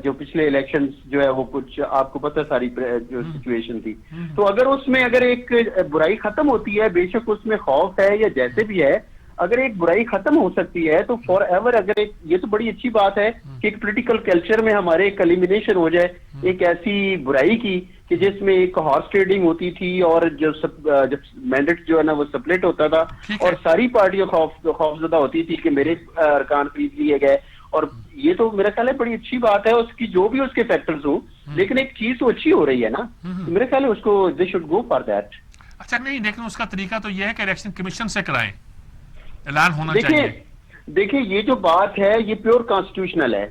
جو پچھلے الیکشن جو ہے وہ کچھ آپ کو پتہ ساری جو سچویشن تھی. تو اگر ایک برائی ختم ہوتی ہے, بے شک اس میں خوف ہے یا جیسے بھی ہے, اگر ایک برائی ختم ہو سکتی ہے تو فار ایور, اگر یہ تو بڑی اچھی بات ہے کہ ایک پولیٹیکل کلچر میں ہمارے ایک ایلیمینیشن ہو جائے ایک ایسی برائی کی کہ جس میں ایک ہارس ٹریڈنگ ہوتی تھی اور جب مینڈیٹ جو ہے نا وہ سپلٹ ہوتا تھا اور ساری پارٹیاں خوفزدہ ہوتی تھی کہ میرے ارکان خرید لیے گئے. اور یہ تو میرا خیال ہے بڑی اچھی بات ہے, اس کی جو بھی اس کے فیکٹرز ہوں, لیکن ایک چیز تو اچھی ہو رہی ہے نا, میرے خیال ہے اس کو they should go for that. اچھا نہیں, لیکن اس کا طریقہ تو یہ ہے کہ الیکشن کمیشن سے کرائیں, اعلان ہونا چاہیے. دیکھیں یہ جو بات ہے یہ پیور کانسٹیٹیوشنل ہے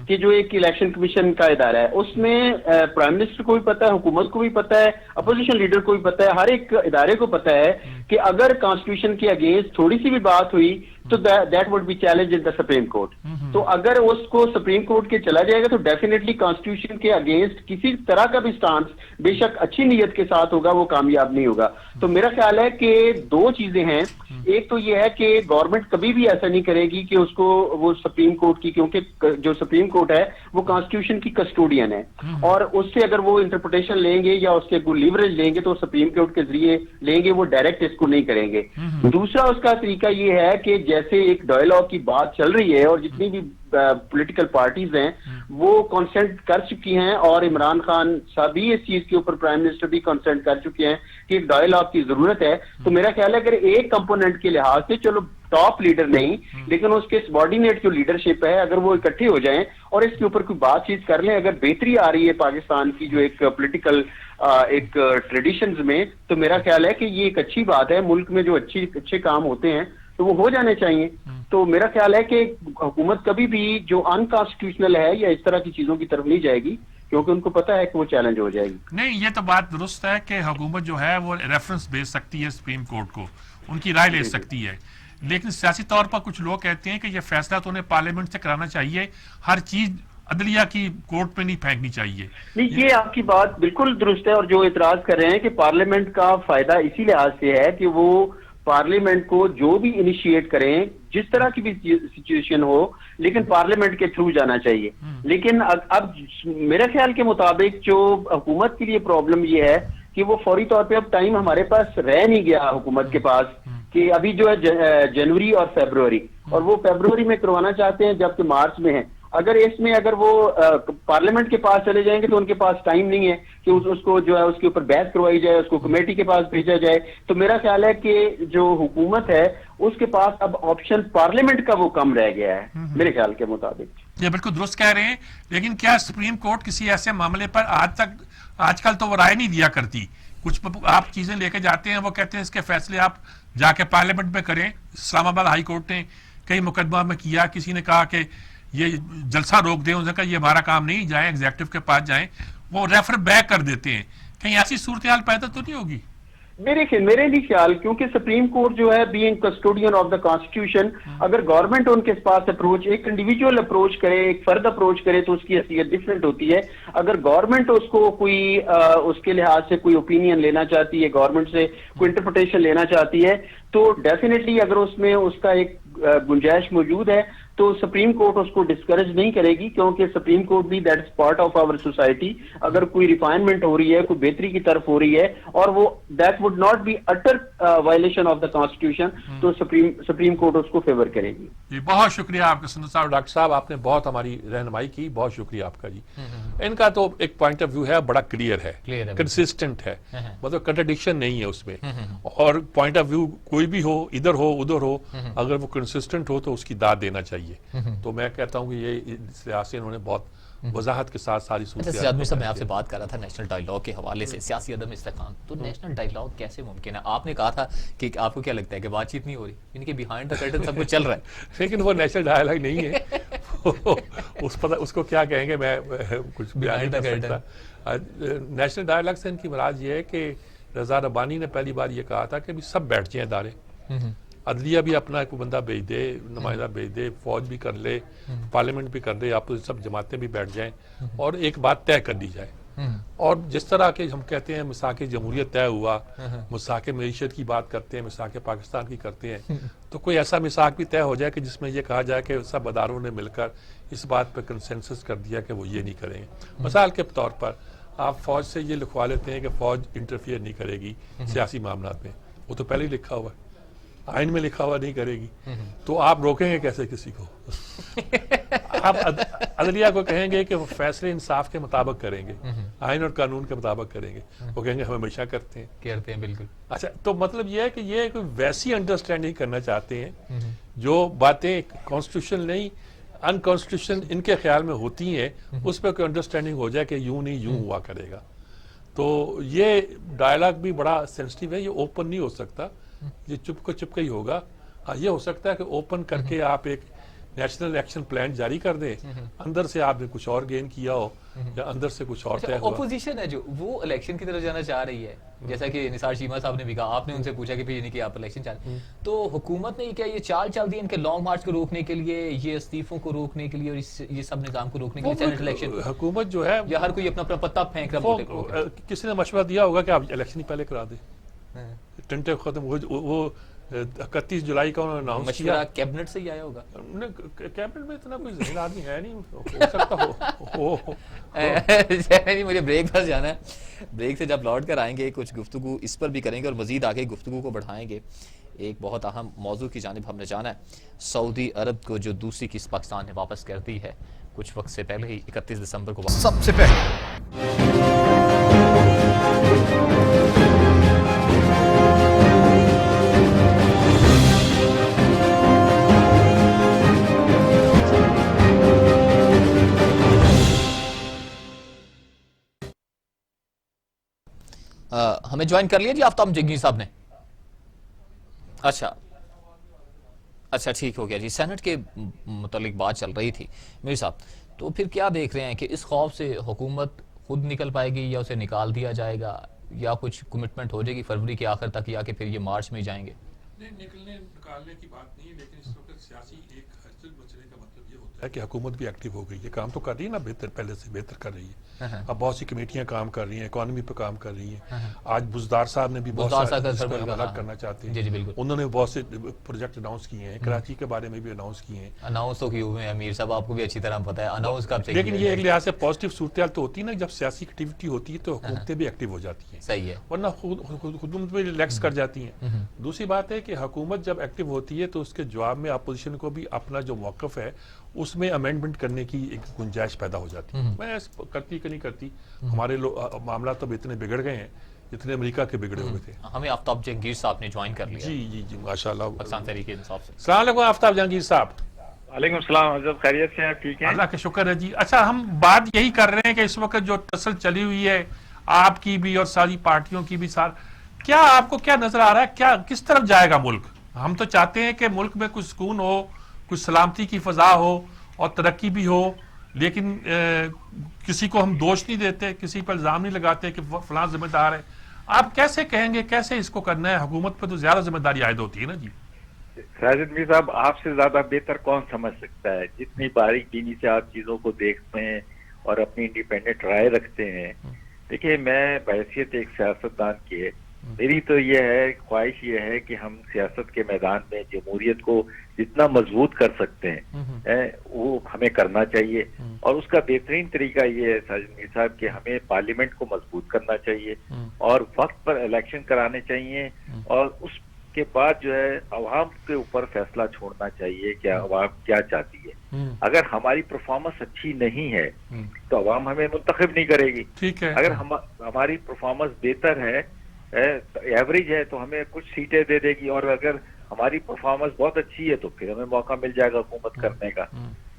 کہ جو ایک الیکشن کمیشن کا ادارہ ہے, اس میں پرائم منسٹر کو بھی پتا ہے, حکومت کو بھی پتا ہے, اپوزیشن لیڈر کو بھی پتا ہے, ہر ایک ادارے کو پتا ہے کہ اگر کانسٹیٹیوشن کے اگینسٹ تھوڑی سی بھی بات ہوئی تو that would be challenge in the supreme court. تو اگر اس کو سپریم کورٹ کے چلا جائے گا تو ڈیفینیٹلی کانسٹیٹیوشن کے اگینسٹ کسی طرح کا بھی سٹانس بے شک اچھی نیت کے ساتھ ہوگا وہ کامیاب نہیں ہوگا. تو میرا خیال ہے کہ دو چیزیں ہیں. ایک تو یہ ہے کہ گورنمنٹ کبھی بھی ایسا نہیں کرے گی کہ اس کو وہ سپریم کورٹ کی, کیونکہ جو سپریم کورٹ ہے وہ کانسٹیٹیوشن کی کسٹوڈین ہے, اور اس سے اگر وہ انٹرپریٹیشن لیں گے یا اس سے کوئی لیوریج لیں گے تو سپریم کورٹ کے ذریعے لیں گے, وہ ڈائریکٹ اس کو نہیں کریں گے. دوسرا اس کا طریقہ یہ ہے کہ جیسے ایک ڈائلاگ کی بات چل رہی ہے اور جتنی بھی پولیٹیکل پارٹیز ہیں وہ کنسنٹ کر چکی ہیں, اور عمران خان صاحب بھی اس چیز کے اوپر پرائم منسٹر بھی کنسنٹ کر چکے ہیں کہ ایک ڈائلاگ کی ضرورت ہے. تو میرا خیال ہے اگر ایک کمپوننٹ کے لحاظ سے, چلو ٹاپ لیڈر نہیں لیکن اس کے سبارڈینیٹ جو لیڈرشپ ہے, اگر وہ اکٹھے ہو جائیں اور اس کے اوپر کوئی بات چیت کر لیں, اگر بہتری آ رہی ہے پاکستان کی جو ایک پولیٹیکل ایک ٹریڈیشنز میں, تو میرا خیال ہے کہ یہ ایک اچھی بات ہے. ملک میں جو اچھے کام ہوتے ہیں تو وہ ہو جانے چاہیے. تو میرا خیال ہے کہ حکومت کبھی بھی جو انکانسٹیٹیوشنل ہے یا اس طرح کی چیزوں کی طرف نہیں جائے گی, کیونکہ ان کو پتا ہے کہ وہ چیلنج ہو جائے گی. نہیں, یہ تو بات درست ہے کہ حکومت جو ہے وہ ریفرنس بھیج سکتی ہے سپریم کورٹ کو, ان کی رائے لے سکتی ہے, لیکن سیاسی طور پر کچھ لوگ کہتے ہیں کہ یہ فیصلہ تو انہیں پارلیمنٹ سے کرانا چاہیے, ہر چیز عدلیہ کی کورٹ پہ نہیں پھینکنی چاہیے. نہیں, یہ آپ کی بات بالکل درست ہے, اور جو اعتراض کر رہے ہیں کہ پارلیمنٹ کا فائدہ اسی لحاظ سے ہے کہ وہ پارلیمنٹ کو جو بھی انیشیٹ کریں جس طرح کی بھی سچویشن ہو, لیکن پارلیمنٹ کے تھرو جانا چاہیے. لیکن اب میرے خیال کے مطابق جو حکومت کے لیے پرابلم یہ ہے کہ وہ فوری طور پہ اب ٹائم ہمارے پاس رہ نہیں گیا حکومت کے پاس, کہ ابھی جو ہے جنوری اور فیبروری, اور وہ فیبروری میں کروانا چاہتے ہیں جبکہ مارچ میں ہے. اگر وہ پارلیمنٹ کے پاس چلے جائیں گے تو ان کے پاس ٹائم نہیں ہے کہ اس کو جو ہے اس کے اوپر بحث کروائی جائے, اس کو کمیٹی کے پاس بھیجا جائے. تو میرا خیال ہے کہ جو حکومت ہے اس کے پاس اب آپشن پارلیمنٹ کا وہ کم رہ گیا ہے میرے خیال کے مطابق. یہ بالکل درست کہہ رہے ہیں, لیکن کیا سپریم کورٹ کسی ایسے معاملے پر آج کل تو وہ رائے نہیں دیا کرتی. کچھ آپ چیزیں لے کے جاتے ہیں, وہ کہتے ہیں اس کے فیصلے آپ جا کے پارلیمنٹ میں کریں. اسلام آباد ہائی کورٹ نے کئی مقدمہ میں کیا, کسی نے کہا کہ یہ جلسہ روک دیں, انہوں نے کہا یہ ہمارا کام نہیں, جائیں ایگزیکٹو کے پاس جائیں, وہ ریفر بیک کر دیتے ہیں. کہیں ایسی صورتحال پیدا تو نہیں ہوگی؟ میرے لیے خیال, کیونکہ سپریم کورٹ جو ہے being custodian of the constitution, اگر گورنمنٹ ان کے پاس اپروچ ایک انڈیویجول اپروچ کرے, ایک فرد اپروچ کرے تو اس کی حیثیت ڈفرینٹ ہوتی ہے. اگر گورنمنٹ اس کو کوئی اس کے لحاظ سے کوئی اوپینین لینا چاہتی ہے, گورنمنٹ سے کوئی انٹرپریٹیشن لینا چاہتی ہے, تو ڈیفینیٹلی اگر اس میں اس کا ایک گنجائش موجود ہے تو سپریم کورٹ اس کو ڈسکریج نہیں کرے گی, کیونکہ سپریم کورٹ بھی that is part of our society. اگر کوئی ریفائنمنٹ ہو رہی ہے, کوئی بہتری کی طرف ہو رہی ہے, اور وہ that would not be utter violation of the constitution, تو سپریم کورٹ اس کو فیور کرے گی. جی بہت شکریہ آپ کا سندر صاحب. ڈاکٹر صاحب آپ نے بہت ہماری رہنمائی کی, بہت شکریہ آپ کا. جی ان کا تو ایک پوائنٹ آف ویو ہے, بڑا کلیئر ہے, کنسسٹنٹ ہے, مطلب کنٹرڈکشن نہیں ہے اس میں, اور پوائنٹ آف ویو کوئی بھی ہو, ادھر ہو ادھر ہو, اگر وہ کنسسٹنٹ ہو تو اس کی داد دینا چاہیے. تو میں کہتا ہوں کہ یہ لحاظ سے انہوں نے بہت وضاحت کے ساتھ ساری صورت. میں آپ سے بات کر رہا تھا نیشنل ڈائیلاگ کے حوالے سے, سیاسی عدم استحکام, تو نیشنل ڈائیلاگ کیسے ممکن ہے؟ آپ نے کہا تھا کہ آپ کو کیا لگتا ہے کہ بات چیت نہیں ہو رہی, ان کے بیہائنڈ دا کرٹن سب کچھ چل رہا ہے, لیکن وہ نیشنل ڈائیلاگ نہیں ہے. اس کو کیا کہیں گے, میں کچھ بیان نہیں کر سکتا. نیشنل ڈائیلاگ سے ان کی مراد یہ ہے کہ رضا ربانی نے پہلی بار یہ کہا تھا کہ سب بیٹھ جائیں ادارے, عدلیہ بھی اپنا ایک بندہ بھیج دے, نمائندہ بھیج دے, فوج بھی کر لے, پارلیمنٹ بھی کر دے, آپ سب جماعتیں بھی بیٹھ جائیں اور ایک بات طے کر لی جائے. اور جس طرح کے ہم کہتے ہیں مساق جمہوریت طے ہوا, مساق معیشت کی بات کرتے ہیں, مساق پاکستان کی کرتے ہیں, تو کوئی ایسا مساق بھی طے ہو جائے کہ جس میں یہ کہا جائے کہ سب اداروں نے مل کر اس بات پہ کنسنسس کر دیا کہ وہ یہ نہیں کریں گے. مثال کے طور پر آپ فوج سے یہ لکھوا لیتے ہیں کہ فوج انٹرفیئر نہیں کرے گی سیاسی معاملات میں, وہ تو پہلے ہی لکھا ہوا ہے, آئین میں لکھا ہوا نہیں کرے گی, تو آپ روکیں گے کیسے کسی کو؟ آپ عدلیہ کو کہیں گے کہ وہ فیصلے انصاف کے مطابق کریں گے, آئین اور قانون کے مطابق کریں گے, وہ کہیں گے ہم ہمیشہ کرتے ہیں بالکل. اچھا, تو مطلب یہ ہے کہ یہ کوئی ویسی انڈرسٹینڈنگ کرنا چاہتے ہیں جو باتیں کانسٹیٹیوشن نہیں انکانسٹیٹیوشن ان کے خیال میں ہوتی ہیں, اس پہ کوئی انڈرسٹینڈنگ ہو جائے کہ یوں نہیں یوں ہوا کرے گا. تو یہ ڈائلاگ بھی بڑا سینسٹیو ہے, یہ اوپن نہیں ہو سکتا, یہ چپ کے ہی ہوگا. یہ ہو سکتا ہے کہ اوپن کر کے آپ ایک نیشنل ایکشن پلان جاری کر دیں, اندر سے آپ نے کچھ اور گین کیا ہو یا اندر سے کچھ اور طے ہوا. اپوزیشن ہے جو وہ الیکشن کی طرف جانا چاہ رہی ہے, جیسا کہ نثار چیمہ صاحب نے بھی کہا, آپ نے ان سے پوچھا کہ نہیں کہ آپ الیکشن چاہ رہے ہیں, تو حکومت نے کیا یہ چال چل دی ان کے لانگ مارچ کو روکنے کے لیے, یہ استعفوں کو روکنے کے لیے اور یہ سب نظام کو روکنے کے لیے سینٹ الیکشن حکومت جو ہے یا ہر کوئی اپنا اپنا پتا پھینک رہا ہے؟ کسی نے مشورہ دیا ہوگا کہ آپ الیکشن ہی پہلے کرا دیں, ٹنٹے ختم. وہ 31 جولائی کا انہوں نے اناؤنس کیا. مشورہ کیبنٹ سے ہی آیا ہوگا. کیبنٹ میں اتنا کوئی ذہین آدمی ہے نہیں, ہو سکتا ہو. مجھے بریک پر جانا ہے, بریک سے جب لوٹ کر آئیں گے کچھ گفتگو اس پر بھی کریں گے اور مزید آگے گفتگو کو بڑھائیں گے. ایک بہت اہم موضوع کی جانب ہم نے جانا ہے, سعودی عرب کو جو دوسری کس پاکستان نے واپس کر دی ہے کچھ وقت سے پہلے ہی 31 دسمبر کو سب سے پہلے. ہمیں جوائن کر لیا جی آفتاب جنگی صاحب نے. اچھا ٹھیک ہو گیا جی. سینٹ کے متعلق بات چل رہی تھی میرے صاحب, تو پھر کیا دیکھ رہے ہیں کہ اس خوف سے حکومت خود نکل پائے گی یا اسے نکال دیا جائے گا یا کچھ کمٹمنٹ ہو جائے گی فروری کے آخر تک یا کہ پھر یہ مارچ میں جائیں گے؟ نکالنے کی بات نہیں, لیکن اس وقت سیاسی ایک حرکت بچنے کا مطلب یہ ہوتا ہے کہ حکومت بھی ایکٹیو ہو گئی ہے, کام تو کر رہی ہے نا, پہلے سے بہتر کر رہی ہے. اب بہت سی کمیٹیاں کام کر رہی ہیں, اکانومی پہ کام کر رہی ہیں. آج بزدار صاحب نے بھی بہت سارے الگ کرنا چاہتے ہیں, انہوں نے بہت سے پروجیکٹ اناؤنس کیے ہیں, کراچی کے بارے میں بھی اناؤنس کیے ہیں. اناؤنس تو کیے ہوئے ہیں امیر صاحب, آپ کو بھی اچھی طرح پتہ ہے اناؤنس کب چاہیے. لیکن یہ ایک لحاظ سے پازیٹیو صورتحال تو ہوتی ہے نا, جب سیاسی ایکٹیویٹی ہوتی ہے تو حکومتیں بھی ایکٹیو ہو جاتی ہیں. صحیح ہے, ورنہ حکومت میں ریلیکس کر جاتی ہیں. دوسری بات ہے کہ حکومت جب ایکٹیو ہوتی ہے تو اس کے جواب میں اپوزیشن کو بھی اپنا جو موقف ہے اس میں امینڈمنٹ کرنے کی ایک گنجائش پیدا ہو جاتی ہے. میں کرتی کہ نہیں کرتی, ہمارے معاملات تو اتنے بگڑ گئے ہیں جتنے امریکہ کے بگڑے ہوئے تھے. ہمیں آفتاب جہانگیر صاحب نے جوائن کر لیا. جی ماشاءاللہ. پاکستان تحریک انصاف سے. السلام علیکم آفتاب جہانگیر صاحب. وعلیکم السلام حضرت, خیریت سے ہیں؟ ٹھیک ہے, اللہ کا شکر ہے جی. اچھا, ہم بات یہی کر رہے ہیں کہ اس وقت جو ٹسل چلی ہوئی ہے آپ کی بھی اور ساری پارٹیوں کی بھی, کیا آپ کو کیا نظر آ رہا ہے, کیا کس طرف جائے گا ملک؟ ہم تو چاہتے ہیں کہ ملک میں کچھ سکون ہو, کچھ سلامتی کی فضا ہو اور ترقی بھی ہو, لیکن کسی کو ہم دوش نہیں دیتے, کسی پر الزام نہیں لگاتے کہ فلاں ذمہ دار ہے. آپ کیسے کہیں گے کیسے اس کو کرنا ہے؟ حکومت پہ تو زیادہ ذمہ داری عائد ہوتی ہے نا جی. ساجد میر صاحب, آپ سے زیادہ بہتر کون سمجھ سکتا ہے, جتنی باریک بینی سے آپ چیزوں کو دیکھتے ہیں اور اپنی انڈیپینڈنٹ رائے رکھتے ہیں. دیکھیے, میں بحیثیت ایک سیاستدان کی ہے, میری تو یہ ہے, خواہش یہ ہے کہ ہم سیاست کے میدان میں جمہوریت کو جتنا مضبوط کر سکتے ہیں وہ ہمیں کرنا چاہیے. اور اس کا بہترین طریقہ یہ ہے ساجد میر صاحب کہ ہمیں پارلیمنٹ کو مضبوط کرنا چاہیے اور وقت پر الیکشن کرانے چاہیے, اور اس کے بعد جو ہے عوام کے اوپر فیصلہ چھوڑنا چاہیے کہ عوام کیا چاہتی ہے. اگر ہماری پرفارمنس اچھی نہیں ہے تو عوام ہمیں منتخب نہیں کرے گی. اگر ہماری پرفارمنس بہتر ہے, ایوریج ہے, تو ہمیں کچھ سیٹیں دے دے گی, اور اگر ہماری پرفارمنس بہت اچھی ہے تو پھر ہمیں موقع مل جائے گا حکومت کرنے کا.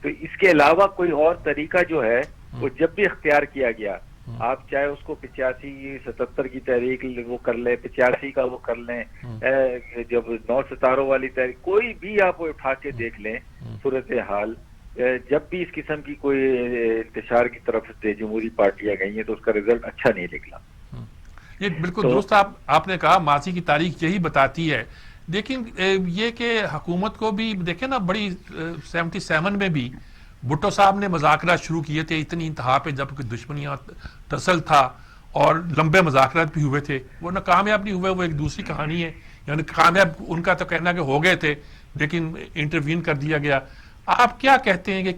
تو اس کے علاوہ کوئی اور طریقہ جو ہے وہ جب بھی اختیار کیا گیا, آپ چاہے اس کو 85-77 کی تحریک وہ کر لیں, 85 کا وہ کر لیں, جب 9 ستاروں والی تحریک, کوئی بھی آپ اٹھا کے دیکھ لیں صورتحال, جب بھی اس قسم کی کوئی انتشار کی طرف سے جمہوری پارٹیاں گئی ہیں تو اس کا رزلٹ اچھا نہیں نکلا. یہ بالکل درست آپ نے کہا, ماضی کی تاریخ یہی بتاتی ہے. لیکن یہ کہ حکومت کو بھی دیکھیں نا, بڑی 77 میں بھی بھٹو صاحب نے مذاکرات شروع کیے تھے اتنی انتہا پہ, جب کہ دشمنیاں ٹسل تھا اور لمبے مذاکرات بھی ہوئے تھے, وہ ناکامیاب نہیں ہوئے, وہ ایک دوسری کہانی ہے. یعنی کامیاب ان کا تو کہنا کہ ہو گئے تھے لیکن انٹروین کر دیا گیا. آپ کیا کہتے ہیں کہ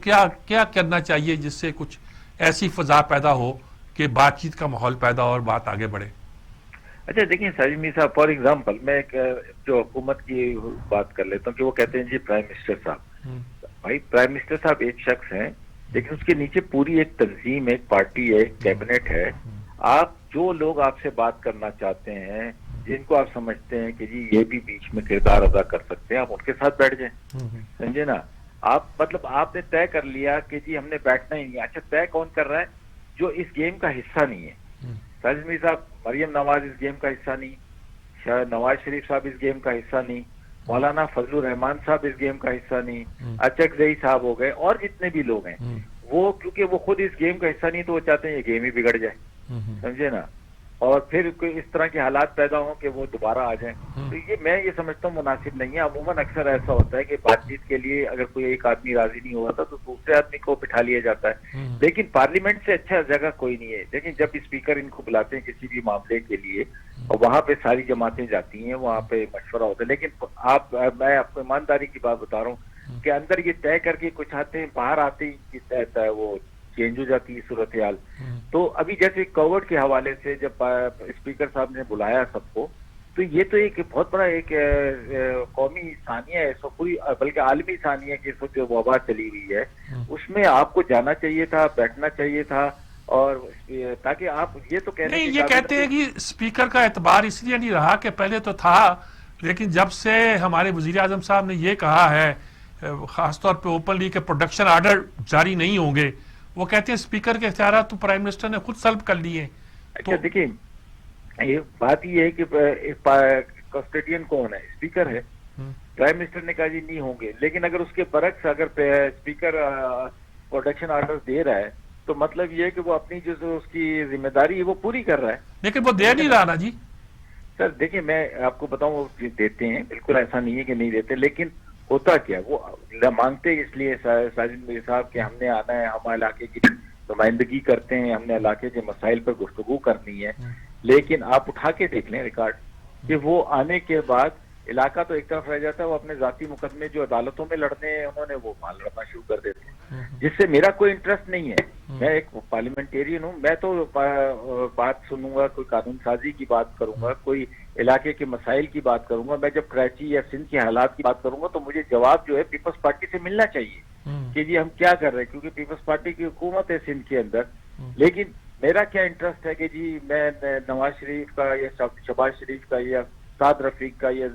کیا کرنا چاہیے جس سے کچھ ایسی فضا پیدا ہو کہ بات چیت کا ماحول پیدا ہو اور بات آگے بڑھے؟ اچھا دیکھیں ساجد میر صاحب, فار ایگزامپل میں جو حکومت کی بات کر لیتا ہوں کہ وہ کہتے ہیں جی پرائم منسٹر صاحب, بھائی پرائم منسٹر صاحب ایک شخص ہیں, لیکن اس کے نیچے پوری ایک تنظیم, ایک پارٹی ہے, ایک کیبنٹ ہے. آپ جو لوگ آپ سے بات کرنا چاہتے ہیں, جن کو آپ سمجھتے ہیں کہ جی یہ بھی بیچ میں کردار ادا کر سکتے ہیں, آپ ان کے ساتھ بیٹھ جائیں. سمجھے نا آپ, مطلب آپ نے طے کر لیا کہ جی ہم نے بیٹھنا ہی نہیں. اچھا, طے کون کر رہا ہے؟ جو اس گیم کا حصہ نہیں ہے. ساجد صاحب, مریم نواز اس گیم کا حصہ نہیں, نواز شریف صاحب اس گیم کا حصہ نہیں, مولانا فضل الرحمان صاحب اس گیم کا حصہ نہیں، اچک زئی صاحب ہو گئے، اور جتنے بھی لوگ ہیں وہ کیونکہ وہ خود اس گیم کا حصہ نہیں تو وہ چاہتے ہیں یہ گیم ہی بگڑ جائے، سمجھے نا، اور پھر کوئی اس طرح کے حالات پیدا ہوں کہ وہ دوبارہ آ جائیں، تو میں یہ سمجھتا ہوں مناسب نہیں ہے۔ عموماً اکثر ایسا ہوتا ہے کہ بات چیت کے لیے اگر کوئی ایک آدمی راضی نہیں ہوا تھا تو دوسرے آدمی کو بٹھا لیا جاتا ہے، لیکن پارلیمنٹ سے اچھا جگہ کوئی نہیں ہے۔ لیکن جب اسپیکر ان کو بلاتے ہیں کسی بھی معاملے کے لیے اور وہاں پہ ساری جماعتیں جاتی ہیں، وہاں پہ مشورہ ہوتا ہے، لیکن میں آپ کو ایمانداری کی بات بتا رہا ہوں کہ اندر یہ طے کر کے کچھ آتے ہیں، باہر آتے ہی وہ چینج ہو جاتی ہے صورتحال۔ تو ابھی جیسے کووڈ کے حوالے سے جب اسپیکر صاحب نے بلایا سب کو، تو یہ تو ایک بہت بڑا ایک قومی ثانیہ ہے، پوری بلکہ عالمی ثانیہ کی جو وبا چلی ہوئی ہے، اس میں آپ کو جانا چاہیے تھا، بیٹھنا چاہیے تھا، اور تاکہ آپ یہ تو کہنے نہیں، یہ کہتے ہیں کہ اسپیکر کا اعتبار اس لیے نہیں رہا کہ پہلے تو تھا، لیکن جب سے ہمارے وزیر اعظم صاحب نے یہ کہا ہے خاص طور پہ اوپنلی کہ پروڈکشن آرڈر جاری نہیں ہوں گے، وہ کہتے ہیں اسپیکر کے اختیارات تو پرائم منسٹر نے خود سلب کر لیے۔ اچھا دیکھیں، یہ بات یہ ہے کہ کسٹڈین کون ہے؟ اسپیکر ہے۔ پرائم منسٹر نے کہا جی نہیں ہوں گے، لیکن اگر اس کے برعکس اگر اسپیکر پروڈکشن آرڈر دے رہا ہے تو مطلب یہ ہے کہ وہ اپنی جو اس کی ذمہ داری ہے وہ پوری کر رہا ہے، لیکن وہ دے نہیں رہا نا جی۔ سر دیکھیں، میں آپ کو بتاؤں وہ دیتے ہیں، بالکل ایسا نہیں ہے کہ نہیں دیتے، لیکن ہوتا کیا، وہ مانگتے اس لیے ساجد میر صاحب کہ ہم نے آنا ہے، ہم علاقے کی نمائندگی کرتے ہیں، ہم نے علاقے کے مسائل پر گفتگو کرنی ہے، لیکن آپ اٹھا کے دیکھ لیں ریکارڈ کہ وہ آنے کے بعد علاقہ تو ایک طرف رہ جاتا ہے، وہ اپنے ذاتی مقدمے جو عدالتوں میں لڑنے ہیں انہوں نے وہ مال لڑنا شروع کر دیتے ہیں، جس سے میرا کوئی انٹرسٹ نہیں ہے۔ میں ایک پارلیمنٹیرین ہوں، میں تو بات سنوں گا، کوئی قانون سازی کی بات کروں گا، کوئی علاقے کے مسائل کی بات کروں گا۔ میں جب کراچی یا سندھ کے حالات کی بات کروں گا تو مجھے جواب جو ہے پیپلز پارٹی سے ملنا چاہیے کہ جی ہم کیا کر رہے ہیں، کیونکہ پیپلز پارٹی کی حکومت ہے سندھ کے اندر۔ لیکن میرا کیا انٹرسٹ ہے کہ جی میں نواز شریف کا یا شہباز شریف کا یا سعد رفیق کا یا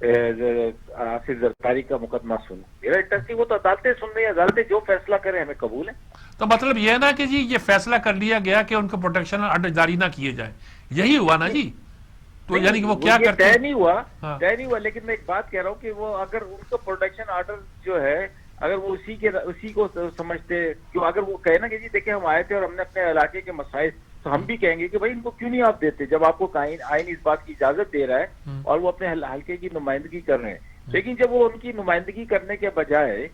آصف زرداری کا مقدمہ سنوں؟ میرا انٹرسٹ ہی وہ تو عدالتیں سن رہی ہیں، عدالتیں جو فیصلہ کریں ہمیں قبول ہے۔ تو مطلب یہ نا کہ جی یہ فیصلہ کر لیا گیا کہ ان کو پروٹیکشن آرڈر جاری نہ کیے جائے، یہی ہوا نا جی؟ تو یعنی کہ وہ کیا کرتے ہیں؟ طے نہیں ہوا، لیکن میں ایک بات کہہ رہا ہوں کہ وہ اگر ان کو پروٹیکشن آرڈر جو ہے اگر وہ اسی کو سمجھتے، کیوں اگر وہ کہے نا کہ جی دیکھیں ہم آئے تھے اور ہم نے اپنے علاقے کے مسائل، تو ہم بھی کہیں گے کہ بھائی ان کو کیوں نہیں آپ دیتے جب آپ کو آئین اس بات کی اجازت دے رہا ہے اور وہ اپنے حلقے کی نمائندگی کر رہے ہیں۔ لیکن جب وہ ان کی نمائندگی کرنے کے بجائے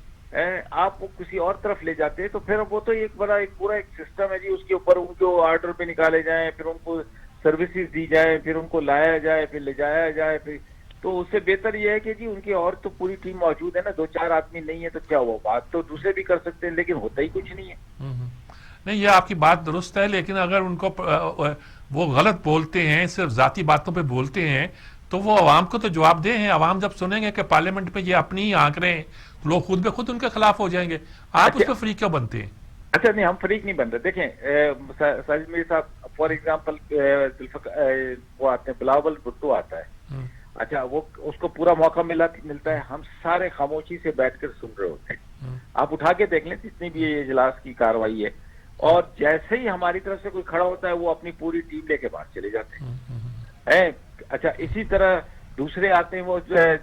آپ کسی اور طرف لے جاتے ہیں تو پھر وہ تو ایک پورا ایک سسٹم ہے جی، اس کے اوپر ان کو آرڈر پہ نکالے جائیں، پھر ان کو سروسز دی جائیں، پھر ان کو لایا جائے، پھر لے جایا جائے، پھر تو اس سے بہتر یہ ہے کہ جی ان کی اور تو پوری ٹیم موجود ہے نا، 2-4 آدمی نہیں ہے تو کیا ہوا، بات تو دوسرے بھی کر سکتے ہیں، لیکن ہوتا ہی کچھ نہیں ہے۔ نہیں، یہ آپ کی بات درست ہے، لیکن اگر ان کو وہ غلط بولتے ہیں، صرف ذاتی باتوں پہ بولتے ہیں تو وہ عوام کو تو جواب دہ ہیں۔ عوام جب سنیں گے کہ پارلیمنٹ میں یہ اپنی ہی آنکھ رہے ہیں تو لوگ خود بخود ان کے خلاف ہو جائیں گے۔ آپ اس پہ فریق کیوں بنتے ہیں؟ اچھا نہیں، ہم فریق نہیں بنتے۔ دیکھیں ساجد میر صاحب فار ایگزامپل وہ آتے ہیں، بلاول بھٹو آتا ہے، اچھا وہ اس کو پورا موقع ملتا ہے، ہم سارے خاموشی سے بیٹھ کر سن رہے ہوتے ہیں۔ آپ اٹھا کے دیکھ لیں جتنی بھی یہ اجلاس کی کاروائی ہے، اور جیسے ہی ہماری طرف سے کوئی کھڑا ہوتا ہے وہ اپنی پوری ٹیم لے کے باہر چلے جاتے ہیں۔ اچھا اسی طرح دوسرے آتے ہیں، وہ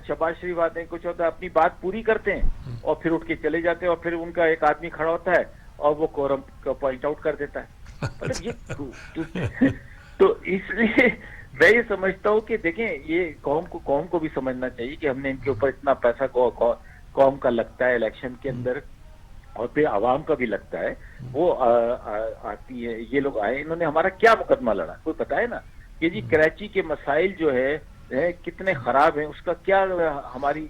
شہباز شریف آتے ہیں، کچھ ہوتا ہے اپنی بات پوری کرتے ہیں اور پھر اٹھ کے چلے جاتے ہیں، اور پھر ان کا ایک آدمی کھڑا ہوتا ہے اور وہ کورم کو پوائنٹ آؤٹ کر دیتا ہے۔ مطلب یہ تو اس لیے میں یہ سمجھتا ہوں کہ دیکھیں یہ قوم کو بھی سمجھنا چاہیے کہ ہم نے ان کے اوپر اتنا پیسہ قوم کا لگتا ہے الیکشن کے اندر، اور پھر عوام کا بھی لگتا ہے، وہ آتی ہے، یہ لوگ آئے، انہوں نے ہمارا کیا مقدمہ لڑا، کوئی بتائے نا کہ جی کراچی کے مسائل جو ہے کتنے خراب ہیں، اس کا کیا، ہماری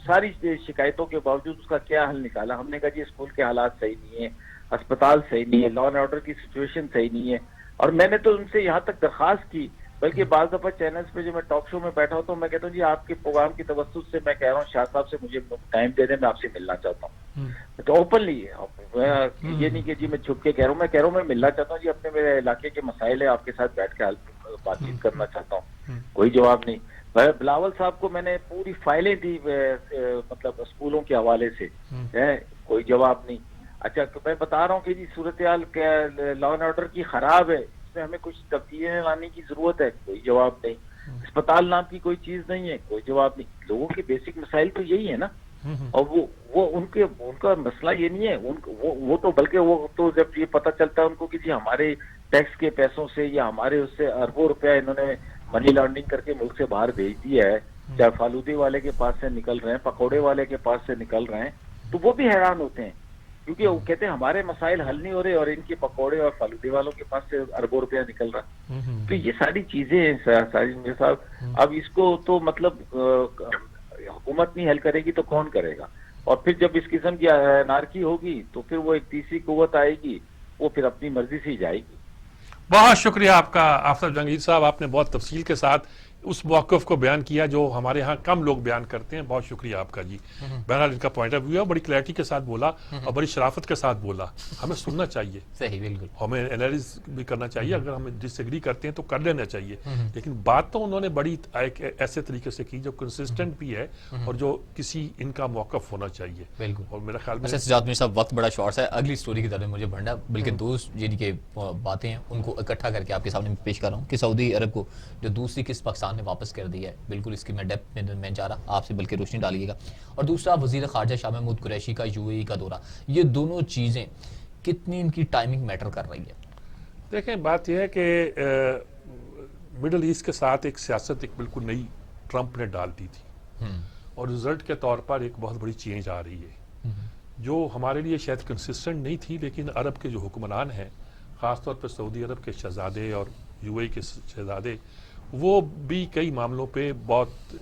ساری شکایتوں کے باوجود اس کا کیا حل نکالا؟ ہم نے کہا جی اسکول کے حالات صحیح نہیں ہیں، اسپتال صحیح نہیں ہے، لا اینڈ آرڈر کی سچویشن صحیح نہیں ہے، اور میں نے تو ان سے یہاں تک درخواست کی، بلکہ بعض دفعہ چینلز پہ جو میں ٹاک شو میں بیٹھا ہوتا ہوں میں کہتا ہوں جی آپ کے پروگرام کی توسط سے میں کہہ رہا ہوں شاہ صاحب سے مجھے ٹائم دے دیں، میں آپ سے ملنا چاہتا ہوں، تو اوپنلی یہ نہیں کہ جی میں چھپ کے کہہ رہا ہوں، میں کہہ رہا ہوں میں ملنا چاہتا ہوں جی، اپنے میرے علاقے کے مسائل ہیں، آپ کے ساتھ بیٹھ کے بات چیت کرنا چاہتا ہوں۔ کوئی جواب نہیں۔ بلاول صاحب کو میں نے پوری فائلیں دی مطلب اسکولوں کے حوالے سے، کوئی جواب نہیں۔ اچھا تو میں بتا رہا ہوں کہ جی صورتحال لا اینڈ آرڈر کی خراب ہے، اس میں ہمیں کچھ تبدیلیاں لانے کی ضرورت ہے، کوئی جواب نہیں۔ اسپتال نام کی کوئی چیز نہیں ہے, کوئی جواب نہیں. لوگوں کے بیسک مسائل تو یہی ہے نا, اور وہ ان کا مسئلہ یہ نہیں ہے. وہ تو بلکہ وہ تو جب یہ پتہ چلتا ہے ان کو کہ جی ہمارے ٹیکس کے پیسوں سے یا ہمارے اس سے اربوں روپیہ انہوں نے منی لانڈرنگ کر کے ملک سے باہر بھیج دیا ہے, چاہے فالودے والے کے پاس سے نکل رہے ہیں, پکوڑے والے کے پاس سے نکل رہے ہیں, تو وہ بھی حیران ہوتے ہیں, کیونکہ وہ کہتے ہیں ہمارے مسائل حل نہیں ہو رہے اور ان کے پکوڑے اور فالودے والوں کے پاس سے اربوں روپیہ نکل رہا. تو یہ ساری چیزیں ہیں ساجد میر صاحب. اب اس کو تو مطلب حکومت نہیں حل کرے گی تو کون کرے گا, اور پھر جب اس قسم کی انارکی ہوگی تو پھر وہ ایک تیسری قوت آئے گی, وہ پھر اپنی مرضی سے ہی جائے گی. بہت شکریہ آپ کا آفتاب جہانگیر صاحب, آپ نے بہت تفصیل کے ساتھ اس موقف کو بیان کیا جو ہمارے ہاں کم لوگ بیان کرتے ہیں. بہت شکریہ آپ کا جی. بہرحال ان کا پوائنٹ آف ویو ہے, بڑی کلیئرٹی کے ساتھ بولا اور بڑی شرافت کے ساتھ بولا. ہمیں سننا چاہیے, صحیح, بالکل, ہمیں انالیز بھی کرنا چاہیے. اگر ہمیں ڈس ایگری کرتے ہیں تو کر لینا چاہیے, لیکن بات تو انہوں نے بڑی ایسے طریقے سے کی جو کنسسٹنٹ بھی ہے اور جو کسی ان کا موقف ہونا چاہیے. بالکل. اور میرا خیال میں سجاد میر صاحب وقت بڑا شارٹ ہے, اگلی سٹوری کی طرف مجھے بڑھنا, بلکہ دو جن کی باتیں ہیں ان کو اکٹھا کر کے آپ کے سامنے پیش کر رہا ہوں کہ سعودی عرب کو جو دوسری قسط پاکستان نے واپس کر دی ہے, بالکل اس کی میں ڈیپتھ میں جا رہا, آپ سے بلکہ روشنی ڈالیے گا. اور دوسرا وزیر خارجہ شاہ محمود قریشی کا یو اے ای کا دورہ, یہ دونوں چیزیں کتنی ان کی ٹائمنگ میٹر کر رہی ہے؟ دیکھیں بات یہ ہے کہ مڈل ایسٹ کے ساتھ ایک سیاست ایک بالکل نئی ٹرمپ نے ڈال دی تھی, اور رزلٹ کے طور پر ایک بہت بڑی چینج آ رہی ہے جو ہمارے لیے شاید کنسسٹنٹ نہیں تھی, لیکن عرب کے جو حکمران ہیں, خاص طور پر سعودی عرب کے شہزادے اور یو اے ای کے شہزادے, وہ بھی کئی معاملوں پہ بہت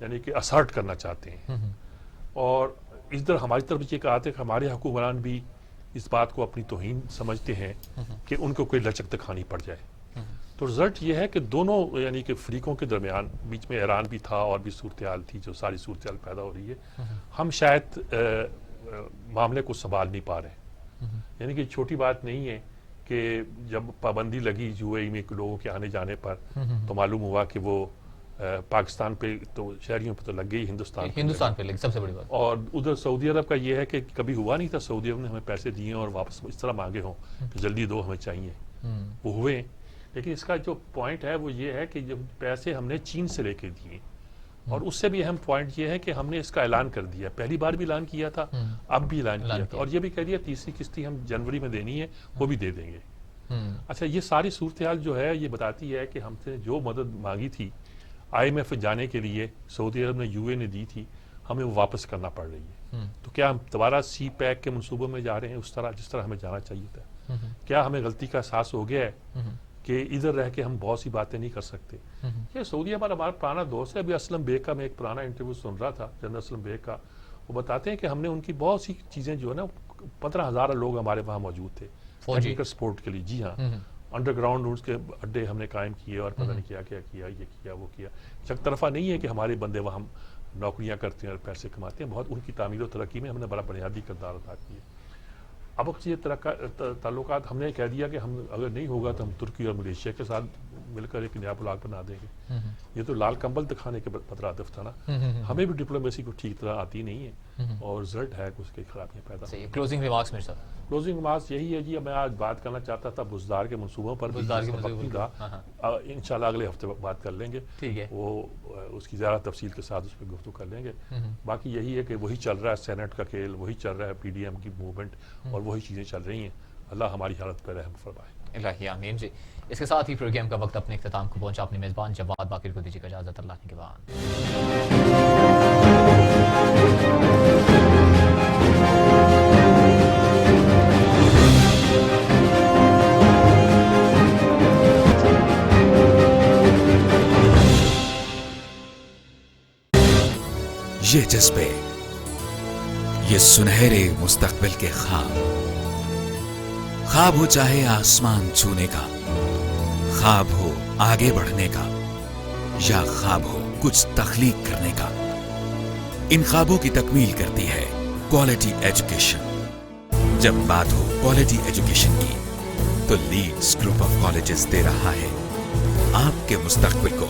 یعنی کہ اسرٹ کرنا چاہتے ہیں. اور اس طرح ہماری طرف یہ کہا تھا کہ ہمارے حکمران بھی اس بات کو اپنی توہین سمجھتے ہیں کہ ان کو کوئی لچک دکھانی پڑ جائے. تو رزلٹ یہ ہے کہ دونوں یعنی کہ فریقوں کے درمیان, بیچ میں ایران بھی تھا اور بھی صورتحال تھی جو ساری صورتحال پیدا ہو رہی ہے, ہم شاید معاملے کو سنبھال نہیں پا رہے. یعنی کہ چھوٹی بات نہیں ہے کہ جب پابندی لگی یو اے ای میں لوگوں کے آنے جانے پر تو معلوم ہوا کہ وہ پاکستان پہ تو شہریوں پہ تو لگ گئی, ہندوستان پہ لگی سب سے بڑی بات. اور ادھر سعودی عرب کا یہ ہے کہ کبھی ہوا نہیں تھا سعودی عرب نے ہمیں پیسے دیے اور واپس اس طرح مانگے ہوں کہ جلدی دو ہمیں چاہیے, وہ ہوئے. لیکن اس کا جو پوائنٹ ہے وہ یہ ہے کہ جب پیسے ہم نے چین سے لے کے دیے, اور اس سے بھی اہم پوائنٹ یہ ہے کہ ہم نے اس کا اعلان کر دیا, پہلی بار بھی اعلان کیا تھا, اب بھی اعلان کیا تھا, اور یہ بھی کہہ دیا تیسری قسطی ہم جنوری میں دینی ہے, وہ بھی دے دیں گے. اچھا, یہ ساری صورتحال جو ہے یہ بتاتی ہے کہ ہم سے جو مدد مانگی تھی آئی ایم ایف جانے کے لیے سعودی عرب نے یو اے نے دی تھی, ہمیں وہ واپس کرنا پڑ رہی ہے. تو کیا ہم دوبارہ سی پیک کے منصوبوں میں جا رہے ہیں اس طرح جس طرح ہمیں جانا چاہیے تھا؟ کیا ہمیں غلطی کا احساس ہو گیا ہے کہ ادھر رہ کے ہم بہت سی باتیں نہیں کر سکتے؟ یہ سعودی ہمارا پرانا دوست ہے. ابھی اسلم بیگ کا میں ایک پرانا انٹرویو سن رہا تھا, جنرل اسلم بیگ کا, وہ بتاتے ہیں کہ ہم نے ان کی بہت سی چیزیں جو ہے نا, 15,000 لوگ ہمارے وہاں موجود تھے ٹیکنیکل سپورٹ کے لیے. جی ہاں, انڈر گراؤنڈ اس کے اڈے ہم نے قائم کیے اور پتہ نہیں کیا کیا, یہ کیا وہ کیا. یک طرفہ نہیں ہے کہ ہمارے بندے وہاں نوکریاں کرتے ہیں اور پیسے کماتے ہیں, بہت ان کی تعمیر و ترقی میں ہم نے بڑا بنیادی کردار ادا کیا. اب یہ تعلقات ہم نے کہہ دیا کہ ہم اگر نہیں ہوگا تو ہم ترکی اور ملیشیا کے ساتھ مل کر ایک نیا بلاک بنا دیں گے. یہ تو لال کمبل دکھانے کے مترادف تھا نا. ہمیں بھی ڈپلومیسی کو ٹھیک طرح آتی نہیں ہے, اور رزلٹ ہے کہ اس کی خرابیاں پیدا. کلوزنگ ریمارکس میں صاحب, کلوزنگ ریمارکس یہی ہے جی, میں آج بات کرنا چاہتا تھا بزدار کے منصوبوں پر, انشاءاللہ اگلے ہفتے بات کر لیں گے. ٹھیک ہے, وہ اس کی زیادہ تفصیل کے ساتھ اس پہ گفتگو کر لیں گے. باقی یہی ہے کہ وہی چل رہا ہے سینٹ کا کھیل, وہی چل رہا ہے پی ڈی ایم کی موومنٹ, اور وہی چیزیں چل رہی ہیں. اللہ ہماری حالت پر رحم فرمائے. الہی آمین. جی, اس کے ساتھ ہی پروگرام کا وقت اپنے اختتام کو پہنچا. اپنے میزبان جواد باقر کو دیجیے اجازت, اللہ کے بعد. یہ جذبے, یہ سنہرے مستقبل کے خواب ہو چاہے آسمان چھونے کا, خواب ہو آگے بڑھنے کا, یا خواب ہو کچھ تخلیق کرنے کا, ان خوابوں کی تکمیل کرتی ہے کوالٹی ایجوکیشن. جب بات ہو کوالٹی ایجوکیشن کی تو لیڈز گروپ آف کالجز دے رہا ہے آپ کے مستقبل کو